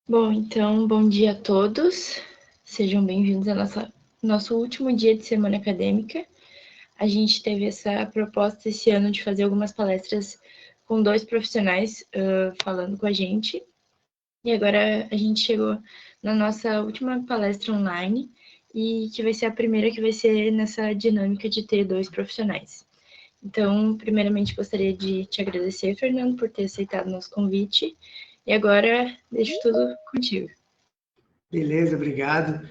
Bom, então, bom dia a todos. Sejam bem-vindos ao nosso último dia de semana acadêmica. A gente teve essa proposta esse ano de fazer algumas palestras com 2 profissionais falando com a gente. E agora a gente chegou na nossa última palestra online e que vai ser a primeira que vai ser nessa dinâmica de ter 2 profissionais. Então, primeiramente, gostaria de te agradecer, Fernando, por ter aceitado nosso convite. E agora, deixo tudo contigo. Beleza, obrigado.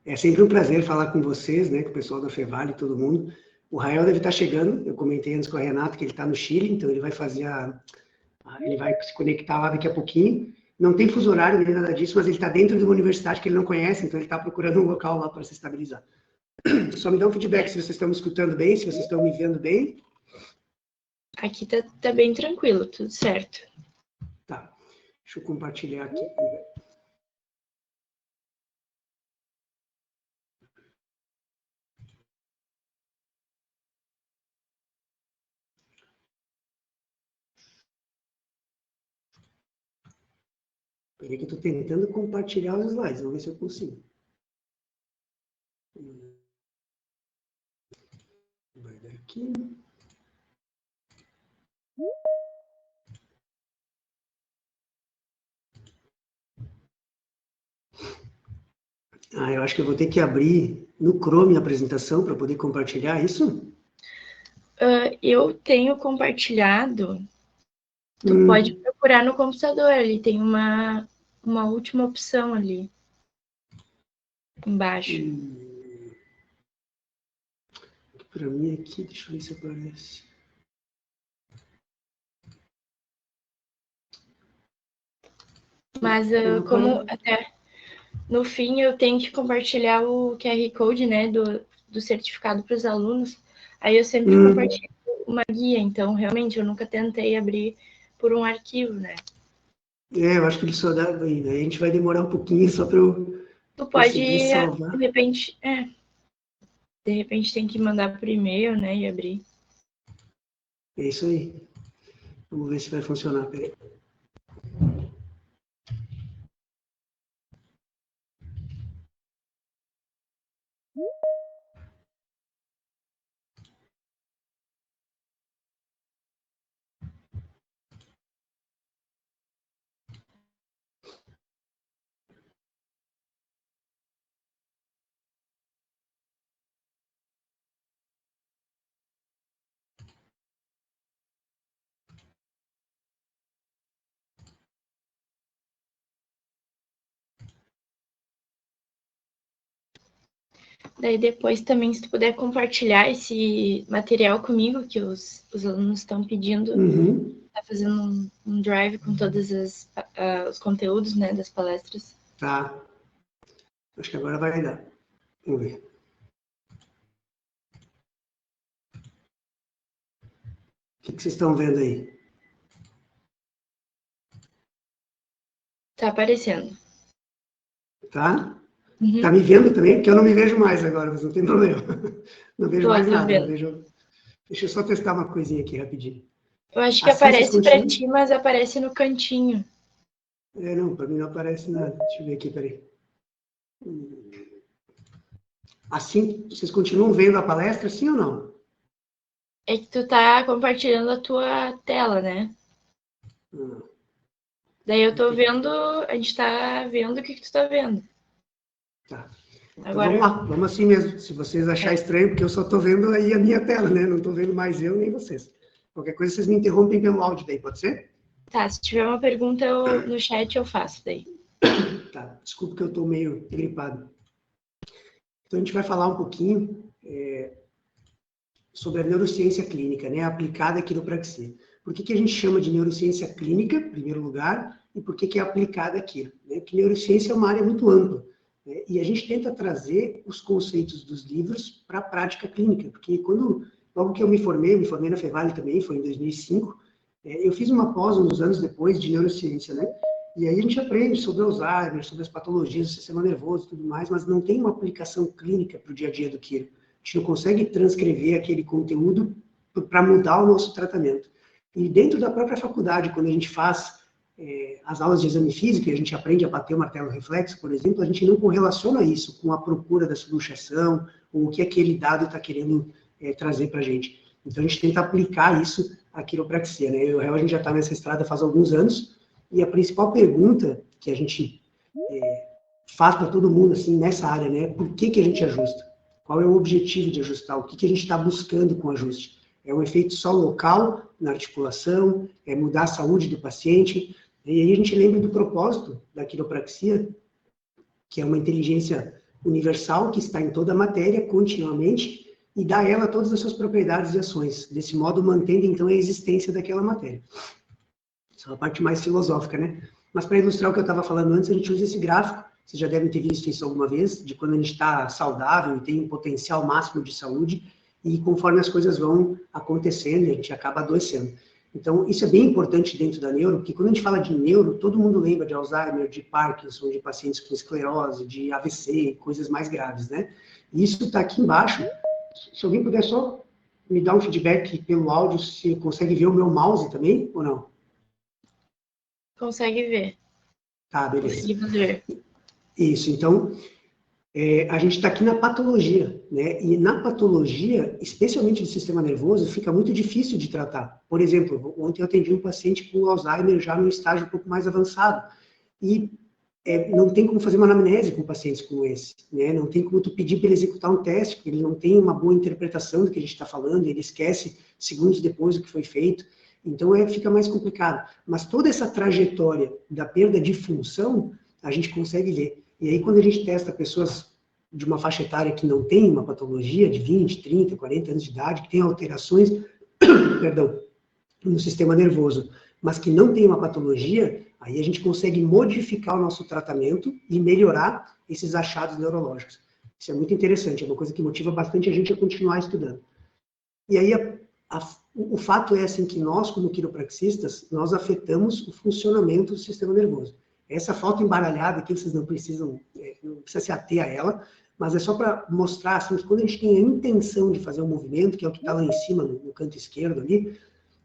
É sempre um prazer falar com vocês, né, com o pessoal da Fevale e todo mundo. O Rael deve estar chegando, eu comentei antes com a Renata que ele está no Chile, então ele vai fazer ele vai se conectar lá daqui a pouquinho. Não tem fuso horário nem nada disso, mas ele está dentro de uma universidade que ele não conhece, então ele está procurando um local lá para se estabilizar. Só me dá um feedback se vocês estão me escutando bem, se vocês estão me vendo bem. Aqui tá bem tranquilo, tudo certo. Tá, deixa eu compartilhar aqui. Peraí que eu estou tentando compartilhar os slides, vamos ver se eu consigo. Vai dar aqui. Eu acho que eu vou ter que abrir no Chrome a apresentação para poder compartilhar isso? Eu tenho compartilhado. Tu pode procurar no computador, ali tem uma última opção ali embaixo. Para mim aqui, deixa eu ver se aparece. Mas como até no fim eu tenho que compartilhar o QR Code, né, do certificado para os alunos, aí eu sempre compartilho uma guia, então realmente eu nunca tentei abrir por um arquivo, né? Eu acho que ele só dá, a gente vai demorar um pouquinho só para eu Tu pode, conseguir salvar. de repente tem que mandar por e-mail, né, e abrir. É isso aí. Vamos ver se vai funcionar, peraí. Daí depois também, se tu puder compartilhar esse material comigo, que os alunos estão pedindo, tá fazendo um drive com todos os conteúdos, né, das palestras. Tá. Acho que agora vai dar. Vamos ver. O que vocês estão vendo aí? Tá aparecendo. Tá? Tá me vendo também? Porque eu não me vejo mais agora, mas não tem problema. Não vejo mais nada. Não vejo... Deixa eu só testar uma coisinha aqui rapidinho. Eu acho que aparece para ti, mas aparece no cantinho. Não, para mim não aparece nada. Deixa eu ver aqui, peraí. Assim, vocês continuam vendo a palestra, sim ou não? É que tu tá compartilhando a tua tela, né? Daí eu tô vendo, a gente tá vendo o que tu tá vendo. Tá. Então Agora... vamos lá, vamos assim mesmo. Se vocês acharem estranho, porque eu só tô vendo aí a minha tela, né? Não tô vendo mais eu nem vocês. Qualquer coisa, vocês me interrompem pelo áudio daí, pode ser? Tá, se tiver uma pergunta no chat, eu faço daí. Tá, desculpa que eu tô meio gripado. Então a gente vai falar um pouquinho sobre a neurociência clínica, né? Aplicada à quiropraxia. Por que a gente chama de neurociência clínica, em primeiro lugar, e por que é aplicada aqui? Né? Porque neurociência é uma área muito ampla. E a gente tenta trazer os conceitos dos livros para a prática clínica, porque logo que eu me formei na Fevale também, foi em 2005, eu fiz uma pós uns anos depois de neurociência, né? E aí a gente aprende sobre Alzheimer, sobre as patologias do sistema nervoso e tudo mais, mas não tem uma aplicação clínica para o dia a dia do quiro. A gente não consegue transcrever aquele conteúdo para mudar o nosso tratamento. E dentro da própria faculdade, quando a gente faz as aulas de exame físico, e a gente aprende a bater o martelo reflexo, por exemplo, a gente não correlaciona isso com a procura da subluxação, ou o que aquele dado está querendo trazer para a gente. Então, a gente tenta aplicar isso à quiropraxia, né? Eu, a gente já está nessa estrada faz alguns anos, e a principal pergunta que a gente faz para todo mundo, assim, nessa área, né? Por que a gente ajusta? Qual é o objetivo de ajustar? O que a gente está buscando com o ajuste? É um efeito só local, na articulação? É mudar a saúde do paciente? E aí a gente lembra do propósito da quiropraxia, que é uma inteligência universal que está em toda a matéria, continuamente, e dá a ela todas as suas propriedades e ações. Desse modo, mantendo, então, a existência daquela matéria. Essa é a parte mais filosófica, né? Mas para ilustrar o que eu estava falando antes, a gente usa esse gráfico, vocês já devem ter visto isso alguma vez, de quando a gente está saudável e tem um potencial máximo de saúde, e conforme as coisas vão acontecendo, a gente acaba adoecendo. Então, isso é bem importante dentro da neuro, porque quando a gente fala de neuro, todo mundo lembra de Alzheimer, de Parkinson, de pacientes com esclerose, de AVC, coisas mais graves, né? E isso está aqui embaixo. Se alguém puder só me dar um feedback pelo áudio, se consegue ver o meu mouse também, ou não? Consegue ver. Tá, beleza. Conseguimos ver. Isso, então, a gente está aqui na patologia, né? E na patologia, especialmente do sistema nervoso, fica muito difícil de tratar. Por exemplo, ontem eu atendi um paciente com Alzheimer já no estágio um pouco mais avançado. E não tem como fazer uma anamnese com pacientes como esse, né? Não tem como tu pedir para ele executar um teste, porque ele não tem uma boa interpretação do que a gente está falando, ele esquece segundos depois o que foi feito. Então, fica mais complicado. Mas toda essa trajetória da perda de função, a gente consegue ver. E aí, quando a gente testa pessoas de uma faixa etária que não tem uma patologia de 20, 30, 40 anos de idade, que tem alterações, perdão, no sistema nervoso, mas que não tem uma patologia, aí a gente consegue modificar o nosso tratamento e melhorar esses achados neurológicos. Isso é muito interessante, é uma coisa que motiva bastante a gente a continuar estudando. E aí, o fato é assim que nós, como quiropraxistas, nós afetamos o funcionamento do sistema nervoso. Essa foto embaralhada aqui, vocês não precisam se ater a ela, mas é só para mostrar assim, que quando a gente tem a intenção de fazer um movimento, que é o que está lá em cima, no canto esquerdo ali,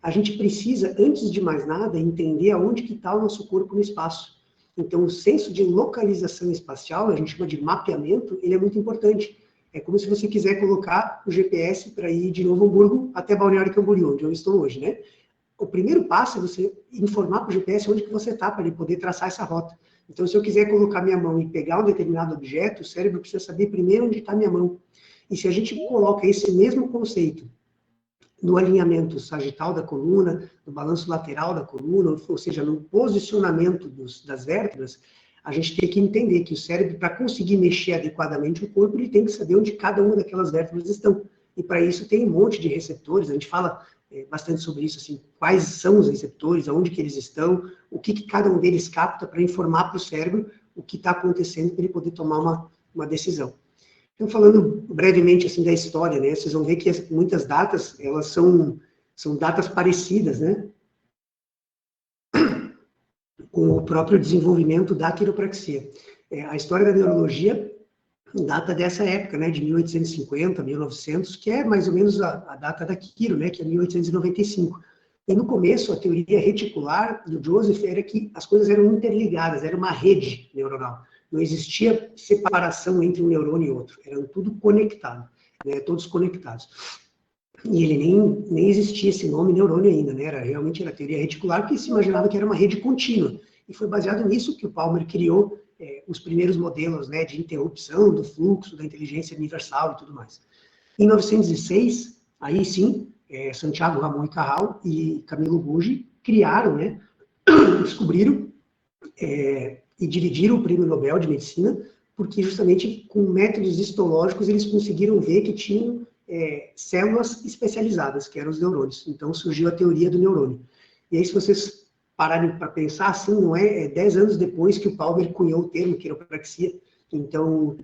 a gente precisa, antes de mais nada, entender aonde que está o nosso corpo no espaço. Então, o senso de localização espacial, a gente chama de mapeamento, ele é muito importante. É como se você quiser colocar o GPS para ir de Novo Hamburgo até Balneário Camboriú, onde eu estou hoje, né? O primeiro passo é você informar para o GPS onde que você está, para ele poder traçar essa rota. Então, se eu quiser colocar minha mão e pegar um determinado objeto, o cérebro precisa saber primeiro onde está minha mão. E se a gente coloca esse mesmo conceito no alinhamento sagital da coluna, no balanço lateral da coluna, ou seja, no posicionamento das vértebras, a gente tem que entender que o cérebro, para conseguir mexer adequadamente o corpo, ele tem que saber onde cada uma daquelas vértebras estão. E para isso tem um monte de receptores, a gente fala bastante sobre isso, assim, quais são os receptores, aonde que eles estão, o que cada um deles capta para informar para o cérebro o que está acontecendo para ele poder tomar uma decisão. Então, falando brevemente assim da história, né, vocês vão ver que muitas datas, elas são datas parecidas, né, com o próprio desenvolvimento da quiropraxia. A história da neurologia data dessa época, né, de 1850, 1900, que é mais ou menos a data da quiro, né, que é 1895. E no começo, a teoria reticular do Joseph era que as coisas eram interligadas, era uma rede neuronal. Não existia separação entre um neurônio e outro, eram tudo conectado, né, todos conectados. E ele nem existia esse nome neurônio ainda, né, realmente era a teoria reticular, porque se imaginava que era uma rede contínua. E foi baseado nisso que o Palmer criou os primeiros modelos, né, de interrupção do fluxo, da inteligência universal e tudo mais. Em 1906, aí sim, Santiago Ramon e Cajal e Camilo Bugi criaram, né, descobriram e dividiram o Prêmio Nobel de Medicina, porque justamente com métodos histológicos eles conseguiram ver que tinham células especializadas, que eram os neurônios. Então surgiu a teoria do neurônio. E aí, se vocês pararem para pensar assim, não é 10 anos depois que o Palmer cunhou o termo quiropraxia. Então,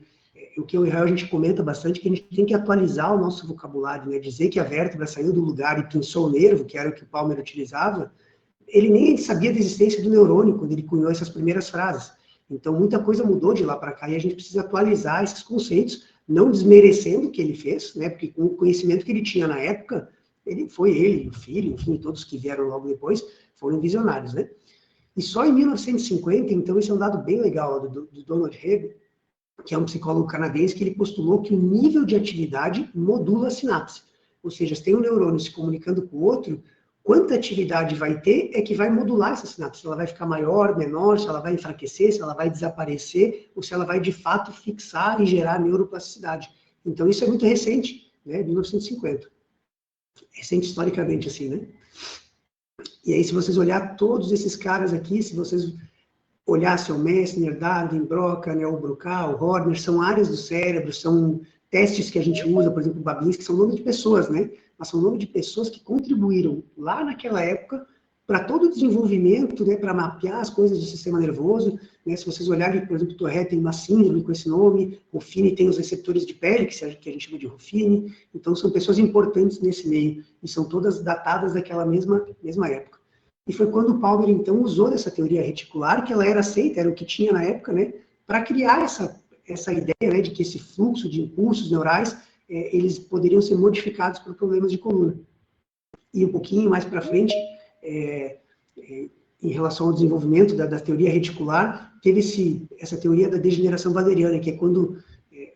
o que eu e o Israel a gente comenta bastante, que a gente tem que atualizar o nosso vocabulário, né? Dizer que a vértebra saiu do lugar e pinçou o nervo, que era o que o Palmer utilizava, ele nem sabia da existência do neurônio quando ele cunhou essas primeiras frases. Então, muita coisa mudou de lá para cá e a gente precisa atualizar esses conceitos, não desmerecendo o que ele fez, né? Porque com o conhecimento que ele tinha na época, ele, o filho, enfim, todos que vieram logo depois, foram visionários, né? E só em 1950, então, esse é um dado bem legal do Donald Hebb, que é um psicólogo canadense, que ele postulou que o nível de atividade modula a sinapse. Ou seja, se tem um neurônio se comunicando com o outro, quanta atividade vai ter é que vai modular essa sinapse. Se ela vai ficar maior, menor, se ela vai enfraquecer, se ela vai desaparecer, ou se ela vai, de fato, fixar e gerar neuroplasticidade. Então, isso é muito recente, né, 1950. Recente historicamente, assim, né? E aí, se vocês olhar todos esses caras aqui, se vocês olhassem o Messner, Darwin, Broca, né, o Broca, o Horner, são áreas do cérebro, são testes que a gente usa, por exemplo, o Babinski, são nome de pessoas, né? Mas são nome de pessoas que contribuíram lá naquela época para todo o desenvolvimento, né, para mapear as coisas do sistema nervoso, né? Se vocês olharem, por exemplo, Tourette tem uma síndrome com esse nome, Ruffini tem os receptores de pele, que a gente chama de Ruffini, então são pessoas importantes nesse meio, e são todas datadas daquela mesma época. E foi quando o Palmer, então, usou dessa teoria reticular, que ela era aceita, era o que tinha na época, né, para criar essa ideia, né, de que esse fluxo de impulsos neurais, eles poderiam ser modificados por problemas de coluna. E um pouquinho mais para frente, em relação ao desenvolvimento da teoria reticular, teve essa teoria da degeneração valeriana, que é quando,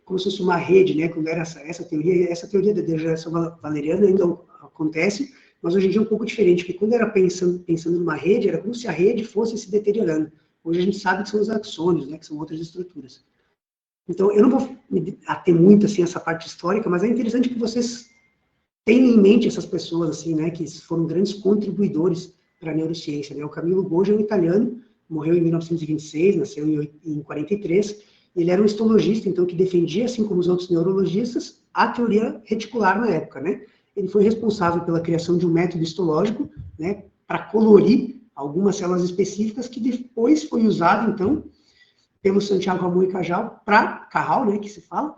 como se fosse uma rede, né, quando era essa teoria da degeneração valeriana ainda acontece, mas hoje em dia é um pouco diferente, porque quando era pensando numa rede, era como se a rede fosse se deteriorando. Hoje a gente sabe que são os axônios, né, que são outras estruturas. Então, eu não vou me ater muito, assim, essa parte histórica, mas é interessante que vocês tenham em mente essas pessoas, assim, né, que foram grandes contribuidores para a neurociência, né. O Camillo Golgi é um italiano, morreu em 1926, nasceu em 43, ele era um histologista, então, que defendia, assim como os outros neurologistas, a teoria reticular na época, né. Ele foi responsável pela criação de um método histológico, né, para colorir algumas células específicas, que depois foi usado, então, pelo Santiago Ramon e Cajal, né, que se fala,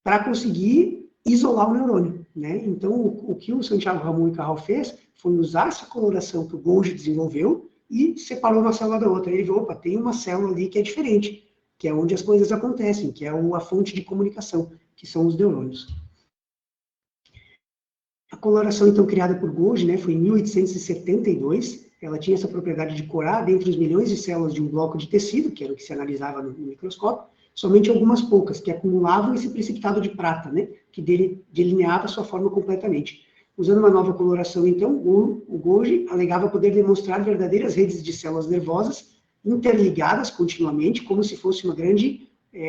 para conseguir isolar o neurônio, né. Então, o que o Santiago Ramon e Cajal fez foi usar essa coloração que o Golgi desenvolveu e separou uma célula da outra. Ele viu, opa, tem uma célula ali que é diferente, que é onde as coisas acontecem, que é a fonte de comunicação, que são os neurônios. A coloração, então, criada por Golgi, né, foi em 1872, ela tinha essa propriedade de corar dentre os milhões de células de um bloco de tecido, que era o que se analisava no microscópio, somente algumas poucas, que acumulavam esse precipitado de prata, né, que delineava sua forma completamente. Usando uma nova coloração, então, o Golgi alegava poder demonstrar verdadeiras redes de células nervosas interligadas continuamente, como se fosse uma grande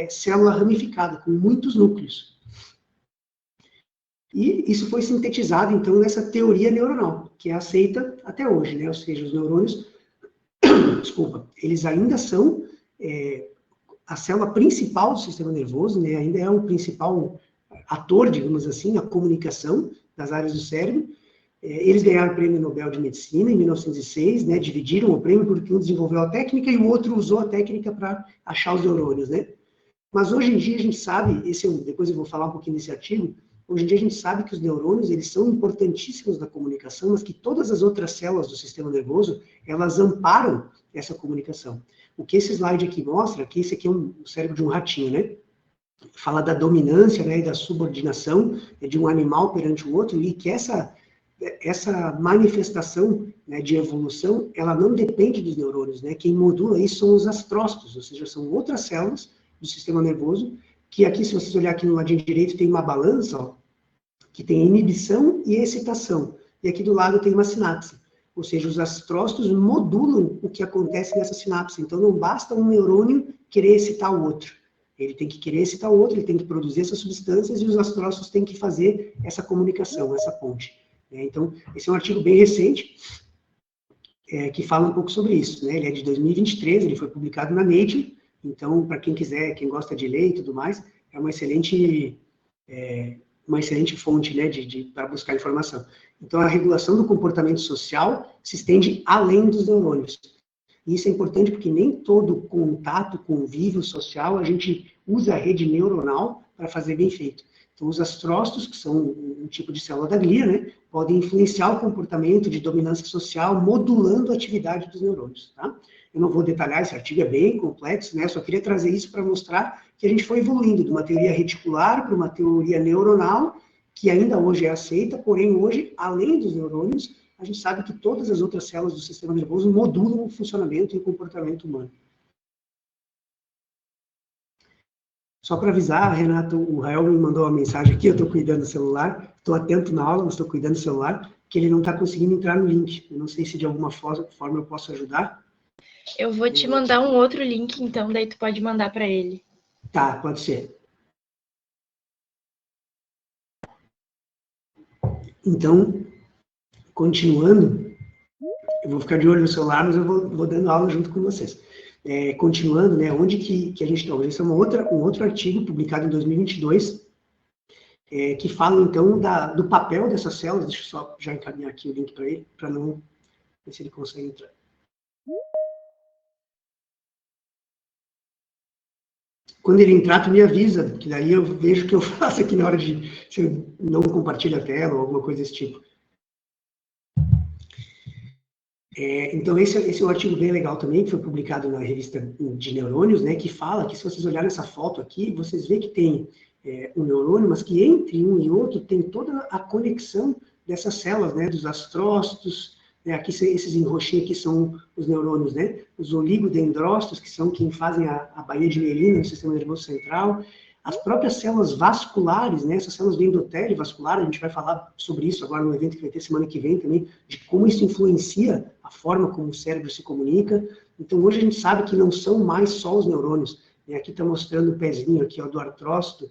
célula ramificada, com muitos núcleos. E isso foi sintetizado, então, nessa teoria neuronal, que é aceita até hoje, né? Ou seja, os neurônios, eles ainda são a célula principal do sistema nervoso, né? Ainda é o principal ator, digamos assim, na comunicação das áreas do cérebro. Eles ganharam o Prêmio Nobel de Medicina em 1906, né? Dividiram o prêmio porque um desenvolveu a técnica e o outro usou a técnica para achar os neurônios, né? Mas hoje em dia a gente sabe, depois eu vou falar um pouquinho desse artigo, hoje em dia a gente sabe que os neurônios, eles são importantíssimos na comunicação, mas que todas as outras células do sistema nervoso, elas amparam essa comunicação. O que esse slide aqui mostra, que esse aqui é o cérebro de um ratinho, né? Fala da dominância, né, e da subordinação de um animal perante o outro, e que essa manifestação, né, de evolução, ela não depende dos neurônios, né? Quem modula isso são os astrócitos, ou seja, são outras células do sistema nervoso, que aqui, se vocês olharem aqui no ladinho direito, tem uma balança, ó, que tem inibição e excitação. E aqui do lado tem uma sinapse. Ou seja, os astrócitos modulam o que acontece nessa sinapse. Então, não basta um neurônio querer excitar o outro. Ele tem que querer excitar o outro, ele tem que produzir essas substâncias e os astrócitos têm que fazer essa comunicação, essa ponte. Então, esse é um artigo bem recente, que fala um pouco sobre isso, né? Ele é de 2023, ele foi publicado na Nature. Então, para quem quiser, quem gosta de ler e tudo mais, é uma excelente fonte, né, para buscar informação. Então, a regulação do comportamento social se estende além dos neurônios. E isso é importante porque nem todo contato, convívio social, a gente usa a rede neuronal para fazer bem feito. Então, os astrócitos, que são um tipo de célula da glia, né, podem influenciar o comportamento de dominância social, modulando a atividade dos neurônios, tá? Eu não vou detalhar, esse artigo é bem complexo, né? Eu só queria trazer isso para mostrar que a gente foi evoluindo de uma teoria reticular para uma teoria neuronal, que ainda hoje é aceita, porém hoje, além dos neurônios, a gente sabe que todas as outras células do sistema nervoso modulam o funcionamento e o comportamento humano. Só para avisar, Renato, o Rael me mandou uma mensagem aqui, eu estou cuidando do celular, estou atento na aula, mas estou cuidando do celular, que ele não está conseguindo entrar no link. Eu não sei se de alguma forma eu posso ajudar. Eu vou te mandar um outro link, então, daí tu pode mandar para ele. Tá, pode ser. Então, continuando, eu vou ficar de olho no celular, mas eu vou dando aula junto com vocês. Continuando, né, onde que a gente está hoje? Esse é um outro artigo publicado em 2022, que fala, então, do papel dessas células. Deixa eu só já encaminhar aqui o link para ele, para não ver se ele consegue entrar. Quando ele entrar, tu me avisa, que daí eu vejo o que eu faço aqui na hora se eu não compartilho a tela ou alguma coisa desse tipo. Então, esse é um artigo bem legal também, que foi publicado na revista de neurônios, né, que fala que, se vocês olharem essa foto aqui, vocês veem que tem um neurônio, mas que entre um e outro tem toda a conexão dessas células, né, dos astrócitos, né, aqui esses em roxinho aqui são os neurônios, né, os oligodendrócitos, que são quem fazem a baía de mielina no sistema nervoso central, as próprias células vasculares, né, essas células do endotélio vascular, a gente vai falar sobre isso agora no evento que vai ter semana que vem também, de como isso influencia a forma como o cérebro se comunica. Então, hoje a gente sabe que não são mais só os neurônios, né, aqui está mostrando o pezinho aqui, ó, do astrócito,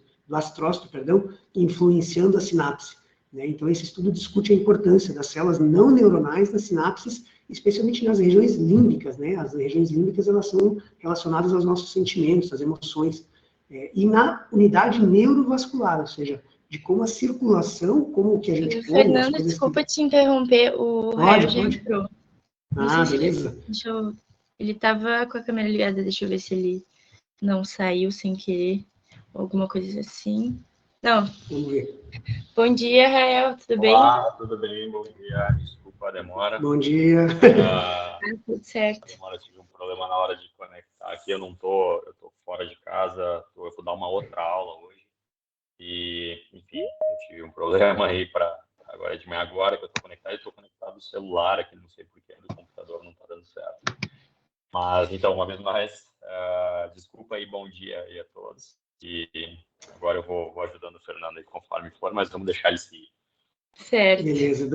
influenciando a sinapse. Né? Então, esse estudo discute a importância das células não neuronais nas sinapses, especialmente nas regiões límbicas, né? As regiões límbicas, elas são relacionadas aos nossos sentimentos, às emoções. E na unidade neurovascular, ou seja, de como a circulação, como o que a gente come... Fernando, desculpa te interromper, o Raio já entrou. Beleza. Ele estava com a câmera ligada, deixa eu ver se ele não saiu sem querer, alguma coisa assim. Não. Vamos ver. Bom dia, Rael, tudo bem? Olá, tudo bem? Bom dia. Desculpa a demora. Bom dia. Tudo certo. Eu tive um problema na hora de conectar aqui, eu tô fora de casa, eu vou dar uma outra aula hoje. E, enfim, eu tive um problema aí agora de manhã, agora que eu estou conectado no celular aqui, não sei porquê, do computador não está dando certo. Mas, então, uma vez mais, desculpa aí, bom dia aí a todos. E agora eu vou ajudando o Fernando aí conforme for, mas vamos deixar ele seguir. Certo. Beleza,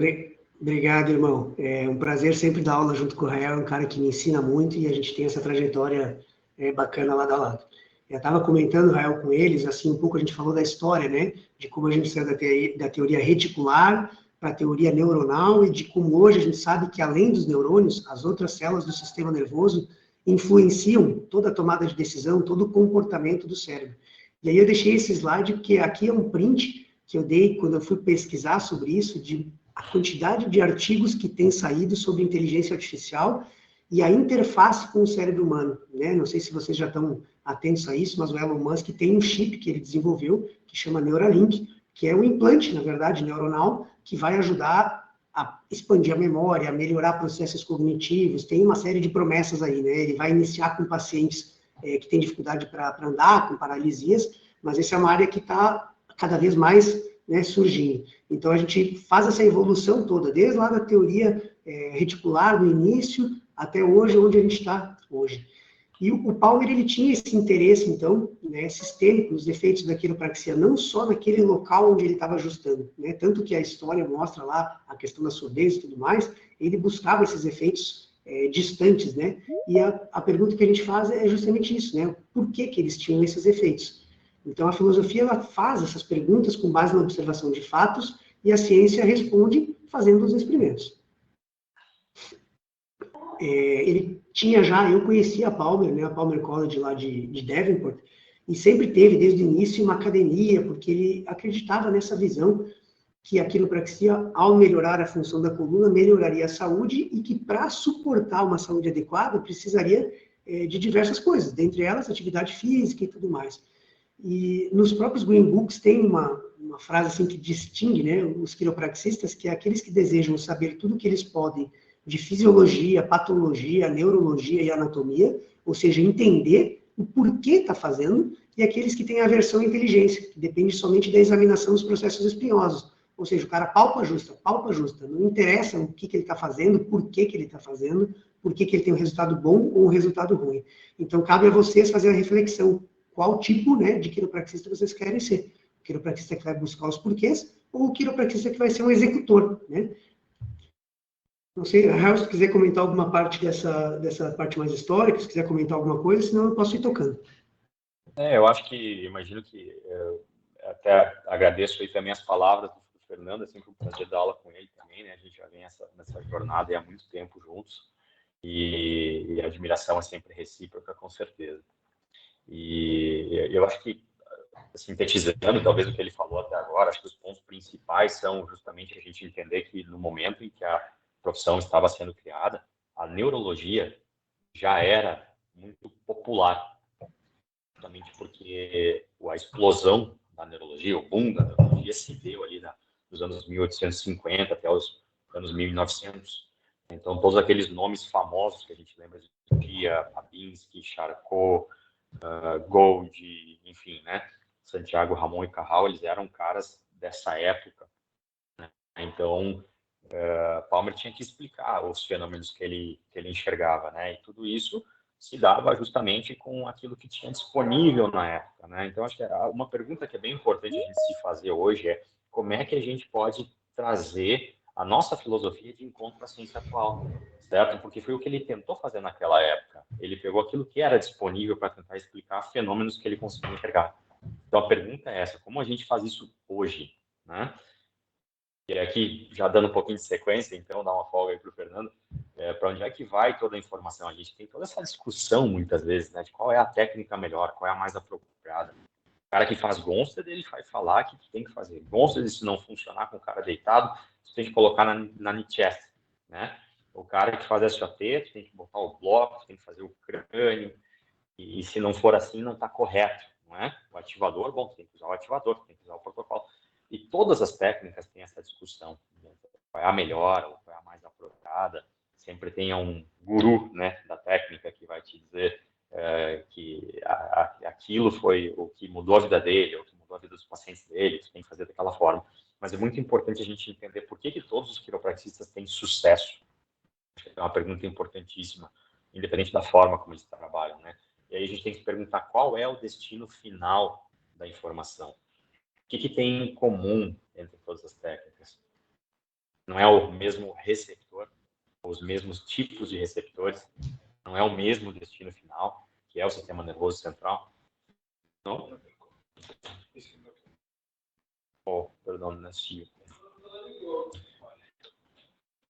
obrigado, irmão. É um prazer sempre dar aula junto com o Rael, é um cara que me ensina muito e a gente tem essa trajetória bacana lado a lado. Eu estava comentando, Rael, com eles, assim, um pouco a gente falou da história, né, de como a gente saiu da teoria reticular para a teoria neuronal e de como hoje a gente sabe que, além dos neurônios, as outras células do sistema nervoso influenciam toda a tomada de decisão, todo o comportamento do cérebro. E aí eu deixei esse slide, porque aqui é um print que eu dei quando eu fui pesquisar sobre isso, de a quantidade de artigos que tem saído sobre inteligência artificial e a interface com o cérebro humano, né? Não sei se vocês já estão atentos a isso, mas o Elon Musk tem um chip que ele desenvolveu, que chama Neuralink, que é um implante, na verdade, neuronal, que vai ajudar a expandir a memória, a melhorar processos cognitivos, tem uma série de promessas aí, né? Ele vai iniciar com pacientes que têm dificuldade para andar, com paralisias, mas essa é uma área que está cada vez mais, né, surgindo. Então, a gente faz essa evolução toda, desde lá da teoria reticular, no início, até hoje, onde a gente está hoje. E o Palmer, ele tinha esse interesse, então, né, sistêmico, nos efeitos da quiropraxia, não só naquele local onde ele estava ajustando, né, tanto que a história mostra lá a questão da surdez e tudo mais, ele buscava esses efeitos distantes, né, e a pergunta que a gente faz é justamente isso, né, por que eles tinham esses efeitos? Então, a filosofia, ela faz essas perguntas com base na observação de fatos, e a ciência responde fazendo os experimentos. Ele tinha já, eu conhecia a Palmer, né, a Palmer College lá de Devonport, e sempre teve, desde o início, uma academia, porque ele acreditava nessa visão que a quiropraxia, ao melhorar a função da coluna, melhoraria a saúde, e que para suportar uma saúde adequada, precisaria de diversas coisas, dentre elas, atividade física e tudo mais. E nos próprios Green Books tem uma frase assim que distingue, né, os quiropraxistas, que é aqueles que desejam saber tudo o que eles podem de fisiologia, patologia, neurologia e anatomia, ou seja, entender o porquê está fazendo, e aqueles que têm aversão à inteligência, que depende somente da examinação dos processos espinhosos, Ou seja, o cara palpa ajusta. Não interessa o que ele está fazendo, por que ele está fazendo, por que ele tem um resultado bom ou um resultado ruim. Então, cabe a vocês fazer a reflexão. Qual tipo, né, de quiropraxista vocês querem ser? O quiropraxista que vai buscar os porquês ou o quiropraxista que vai ser um executor, né? Não sei, Raul, se quiser comentar alguma parte dessa parte mais histórica, se quiser comentar alguma coisa, senão eu posso ir tocando. Eu acho que, imagino que, até agradeço aí também as palavras do Fernando, é sempre um prazer dar aula com ele também, né? A gente já vem nessa jornada há muito tempo juntos e a admiração é sempre recíproca, com certeza. E eu acho que, sintetizando talvez o que ele falou até agora, acho que os pontos principais são justamente a gente entender que no momento em que a profissão estava sendo criada, a neurologia já era muito popular, justamente porque a explosão da neurologia, o boom da neurologia se deu ali nos anos 1850 até os anos 1900. Então, todos aqueles nomes famosos que a gente lembra de dia, Babinski, Charcot, Gold, enfim, né? Santiago Ramon e Cajal, eles eram caras dessa época, né? Então, Palmer tinha que explicar os fenômenos que ele enxergava, né? E tudo isso se dava justamente com aquilo que tinha disponível na época, né? Então, acho que uma pergunta que é bem importante a gente se fazer hoje é como é que a gente pode trazer a nossa filosofia de encontro à ciência atual, certo? Porque foi o que ele tentou fazer naquela época. Ele pegou aquilo que era disponível para tentar explicar fenômenos que ele conseguia enxergar. Então, a pergunta é essa, como a gente faz isso hoje, né? E aqui, já dando um pouquinho de sequência, então, dá uma folga aí para o Fernando, para onde é que vai toda a informação? A gente tem toda essa discussão, muitas vezes, né, de qual é a técnica melhor, qual é a mais apropriada. O cara que faz Gonstead, ele vai falar que tem que fazer Gonstead, e se não funcionar com o cara deitado, você tem que colocar na knee chest, né? O cara que faz SOT, tem que botar o bloco, tem que fazer o crânio, e se não for assim, não está correto, não é? O ativador, bom, tem que usar o ativador, tem que usar o protocolo. E todas as técnicas têm essa discussão. Qual é a melhor, ou qual é a mais apropriada. Sempre tem um guru, né, da técnica que vai te dizer que aquilo foi o que mudou a vida dele, ou que mudou a vida dos pacientes dele, que tem que fazer daquela forma. Mas é muito importante a gente entender por que todos os quiropraxistas têm sucesso. É uma pergunta importantíssima, independente da forma como eles trabalham, né? E aí a gente tem que se perguntar qual é o destino final da informação. O que tem em comum entre todas as técnicas? Não é o mesmo receptor, os mesmos tipos de receptores, não é o mesmo destino final, que é o sistema nervoso central? Não? Oh, perdão, não assisti.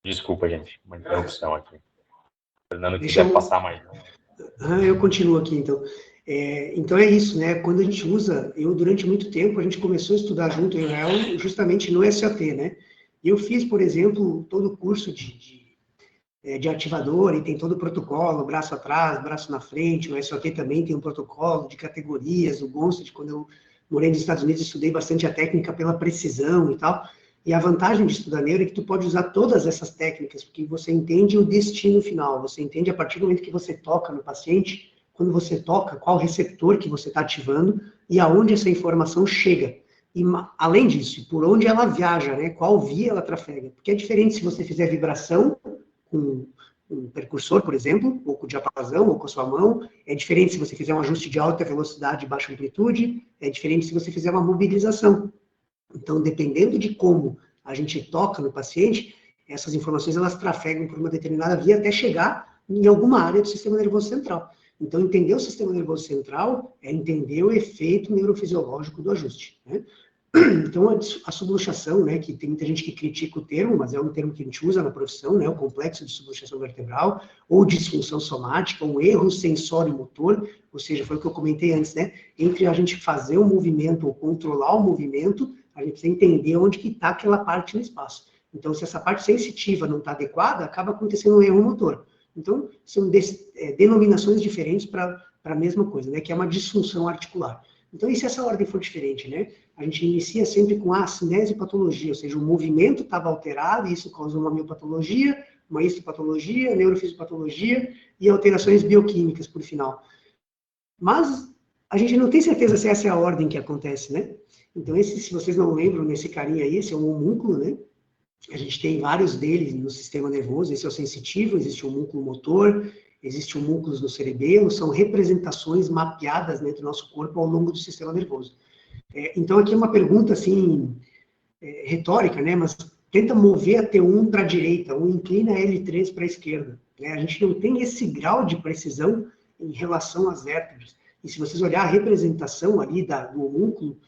Desculpa, gente, uma interrupção aqui. Fernando, quiser passar mais. Eu continuo aqui, então. Então é isso, né? Quando a gente usa, durante muito tempo, a gente começou a estudar junto em Israel, justamente no SOT, né? Eu fiz, por exemplo, todo o curso de ativador, e tem todo o protocolo, braço atrás, braço na frente, o SOT também tem um protocolo de categorias, o Gonstead, quando eu morei nos Estados Unidos, estudei bastante a técnica pela precisão e tal, e a vantagem de estudar neuro é que tu pode usar todas essas técnicas, porque você entende o destino final, você entende a partir do momento que você toca no paciente, quando você toca, qual receptor que você está ativando e aonde essa informação chega. E, além disso, por onde ela viaja, né? Qual via ela trafega. Porque é diferente se você fizer vibração com um percursor, por exemplo, ou com diapasão, ou com a sua mão. É diferente se você fizer um ajuste de alta velocidade e baixa amplitude. É diferente se você fizer uma mobilização. Então, dependendo de como a gente toca no paciente, essas informações elas trafegam por uma determinada via até chegar em alguma área do sistema nervoso central. Então, entender o sistema nervoso central é entender o efeito neurofisiológico do ajuste, né? Então, a subluxação, né, que tem muita gente que critica o termo, mas é um termo que a gente usa na profissão, né, o complexo de subluxação vertebral, ou disfunção somática, um erro sensório-motor, ou seja, foi o que eu comentei antes, né, entre a gente fazer o movimento ou controlar o movimento, a gente precisa entender onde que está aquela parte no espaço. Então, se essa parte sensitiva não está adequada, acaba acontecendo um erro motor. Então, são denominações diferentes para a mesma coisa, né, que é uma disfunção articular. Então, e se essa ordem for diferente, né? A gente inicia sempre com a cinesiopatologia, ou seja, o movimento estava alterado, e isso causa uma miopatologia, uma histopatologia, neurofisiopatologia e alterações bioquímicas, por final. Mas a gente não tem certeza se essa é a ordem que acontece, né? Então, se vocês não lembram, nesse carinha aí, esse é um homúnculo, né? A gente tem vários deles no sistema nervoso, esse é o sensitivo, existe o homúnculo motor, existe homúnculos no cerebelo, são representações mapeadas dentro do nosso corpo ao longo do sistema nervoso. Então, aqui é uma pergunta, assim, retórica, né? Mas tenta mover a T1 para a direita, ou inclina a L3 para a esquerda. Né? A gente não tem esse grau de precisão em relação às vértebras. E se vocês olharem a representação ali do homúnculo,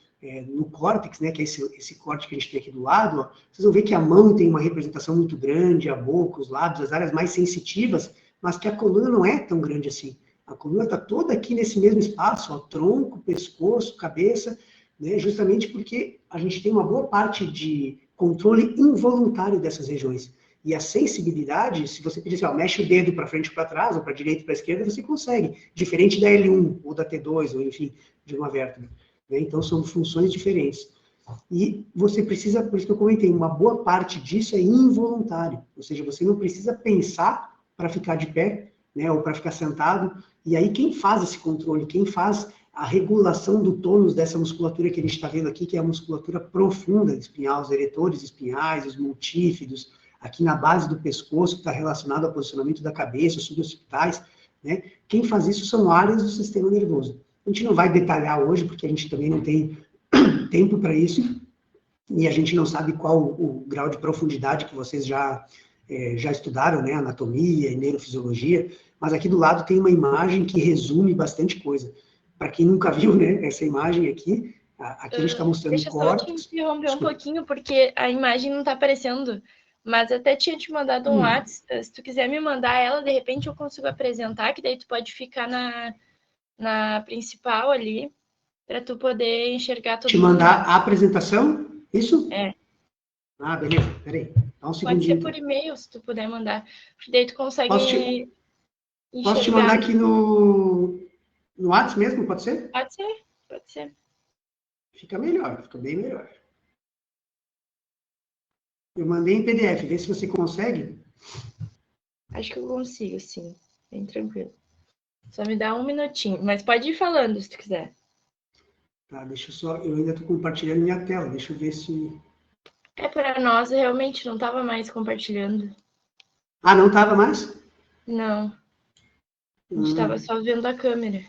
no córtex, né, que é esse corte que a gente tem aqui do lado, ó, vocês vão ver que a mão tem uma representação muito grande, a boca, os lábios, as áreas mais sensitivas, mas que a coluna não é tão grande assim. A coluna está toda aqui nesse mesmo espaço, ó, tronco, pescoço, cabeça, né, justamente porque a gente tem uma boa parte de controle involuntário dessas regiões. E a sensibilidade, se você pedir assim, ó, mexe o dedo para frente ou para trás, ou para a direita ou para a esquerda, você consegue, diferente da L1, ou da T2, ou enfim, de uma vértebra. Né? Então, são funções diferentes. E você precisa, por isso que eu comentei, uma boa parte disso é involuntário. Ou seja, você não precisa pensar para ficar de pé, né, ou para ficar sentado. E aí, quem faz esse controle, quem faz a regulação do tônus dessa musculatura que a gente está vendo aqui, que é a musculatura profunda espinhal, os eretores espinhais, os multífidos, aqui na base do pescoço, que está relacionado ao posicionamento da cabeça, os suboccipitais, né? Quem faz isso são áreas do sistema nervoso. A gente não vai detalhar hoje, porque a gente também não tem tempo para isso, e a gente não sabe qual o grau de profundidade que vocês já estudaram, né? Anatomia e neurofisiologia, mas aqui do lado tem uma imagem que resume bastante coisa. Para quem nunca viu, né, essa imagem aqui a gente está mostrando o córtex. Deixa eu só te interromper um pouquinho, porque a imagem não está aparecendo, mas até tinha te mandado um WhatsApp. Se tu quiser me mandar ela, de repente eu consigo apresentar, que daí tu pode ficar na principal ali, para tu poder enxergar todo mundo. Te mandar a apresentação? Isso? É. Ah, beleza. Peraí. Dá um Pode segundinho. ser por e-mail, se tu puder mandar. Porque daí tu consegue Posso te mandar aqui no WhatsApp mesmo, pode ser? Pode ser. Fica melhor, fica bem melhor. Eu mandei em PDF, vê se você consegue. Acho que eu consigo, sim. Bem tranquilo. Só me dá um minutinho, mas pode ir falando se tu quiser. Tá, deixa eu só... Eu ainda estou compartilhando minha tela, deixa eu ver se... Para nós, realmente, não estava mais compartilhando. Ah, não estava mais? Não. A gente estava só vendo a câmera.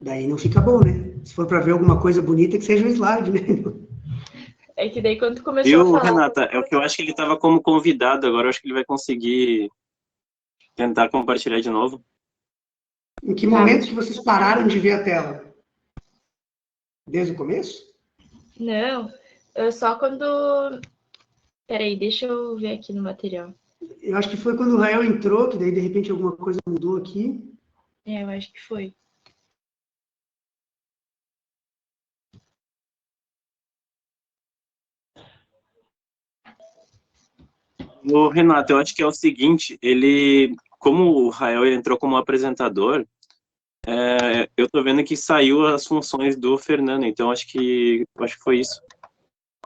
Daí não fica bom, né? Se for para ver alguma coisa bonita, que seja um slide, né? É que daí quando começou a falar... Renata, é o que eu acho que ele estava como convidado, agora eu acho que ele vai conseguir tentar compartilhar de novo. Em que momento que vocês pararam de ver a tela? Desde o começo? Não, só quando... Peraí, deixa eu ver aqui no material. Eu acho que foi quando o Rael entrou, que daí de repente alguma coisa mudou aqui. Eu acho que foi. Renato, eu acho que é o seguinte, como o Rael entrou como apresentador, eu tô vendo que saiu as funções do Fernando, então acho que foi isso.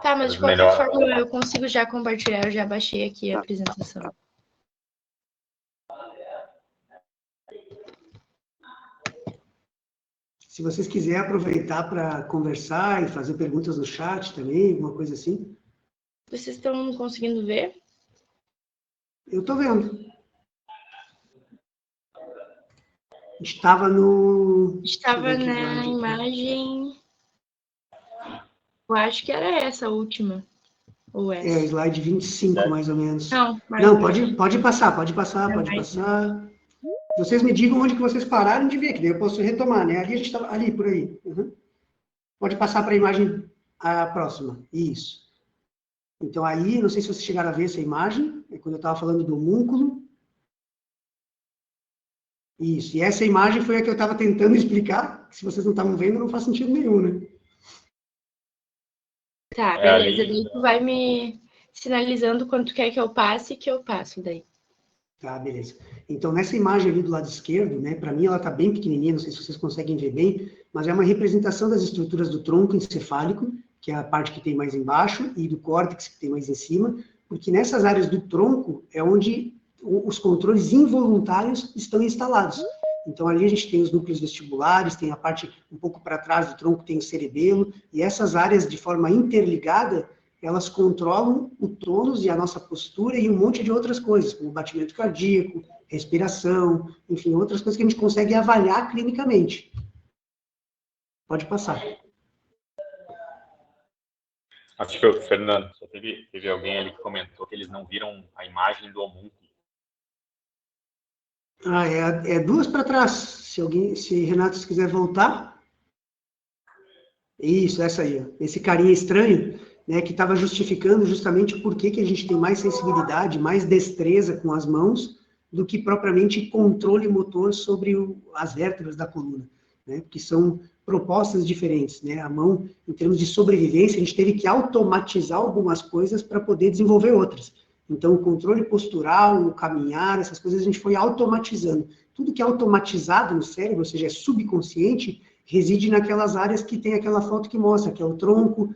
Tá, mas de qualquer forma eu consigo já compartilhar, eu já baixei aqui a apresentação. Se vocês quiserem aproveitar para conversar e fazer perguntas no chat também, alguma coisa assim. Vocês estão conseguindo ver? Eu estou vendo. Estava na imagem... Eu acho que era essa a última. Ou essa? É, slide 25, mais ou menos. Não, pode passar. Vocês me digam onde que vocês pararam de ver, que daí eu posso retomar, né? Ali a gente estava, ali, por aí. Uhum. Pode passar para a imagem próxima. Isso. Então aí, não sei se vocês chegaram a ver essa imagem, é quando eu estava falando do homúnculo. Isso, e essa imagem foi a que eu estava tentando explicar, que se vocês não estavam vendo, não faz sentido nenhum, né? Tá, beleza. Daí tu vai me sinalizando quando tu quer que eu passe, que eu passo daí. Tá, beleza. Então, nessa imagem ali do lado esquerdo, né, para mim ela está bem pequenininha, não sei se vocês conseguem ver bem, mas é uma representação das estruturas do tronco encefálico, que é a parte que tem mais embaixo, e do córtex, que tem mais em cima, porque nessas áreas do tronco é onde os controles involuntários estão instalados. Então, ali a gente tem os núcleos vestibulares, tem a parte um pouco para trás do tronco, tem o cerebelo, e essas áreas, de forma interligada, elas controlam o tônus e a nossa postura e um monte de outras coisas, como batimento cardíaco, respiração, enfim, outras coisas que a gente consegue avaliar clinicamente. Pode passar. Acho que o Fernando, só teve alguém ali que comentou que eles não viram a imagem do homúnculo. É duas para trás. Se Renato se quiser voltar. Isso, essa aí. Ó. Esse carinha estranho, né, que estava justificando justamente por que a gente tem mais sensibilidade, mais destreza com as mãos, do que propriamente controle motor sobre as vértebras da coluna, né, porque são propostas diferentes, né, a mão, em termos de sobrevivência, a gente teve que automatizar algumas coisas para poder desenvolver outras. Então, o controle postural, o caminhar, essas coisas a gente foi automatizando. Tudo que é automatizado no cérebro, ou seja, é subconsciente, reside naquelas áreas que tem aquela foto que mostra, que é o tronco,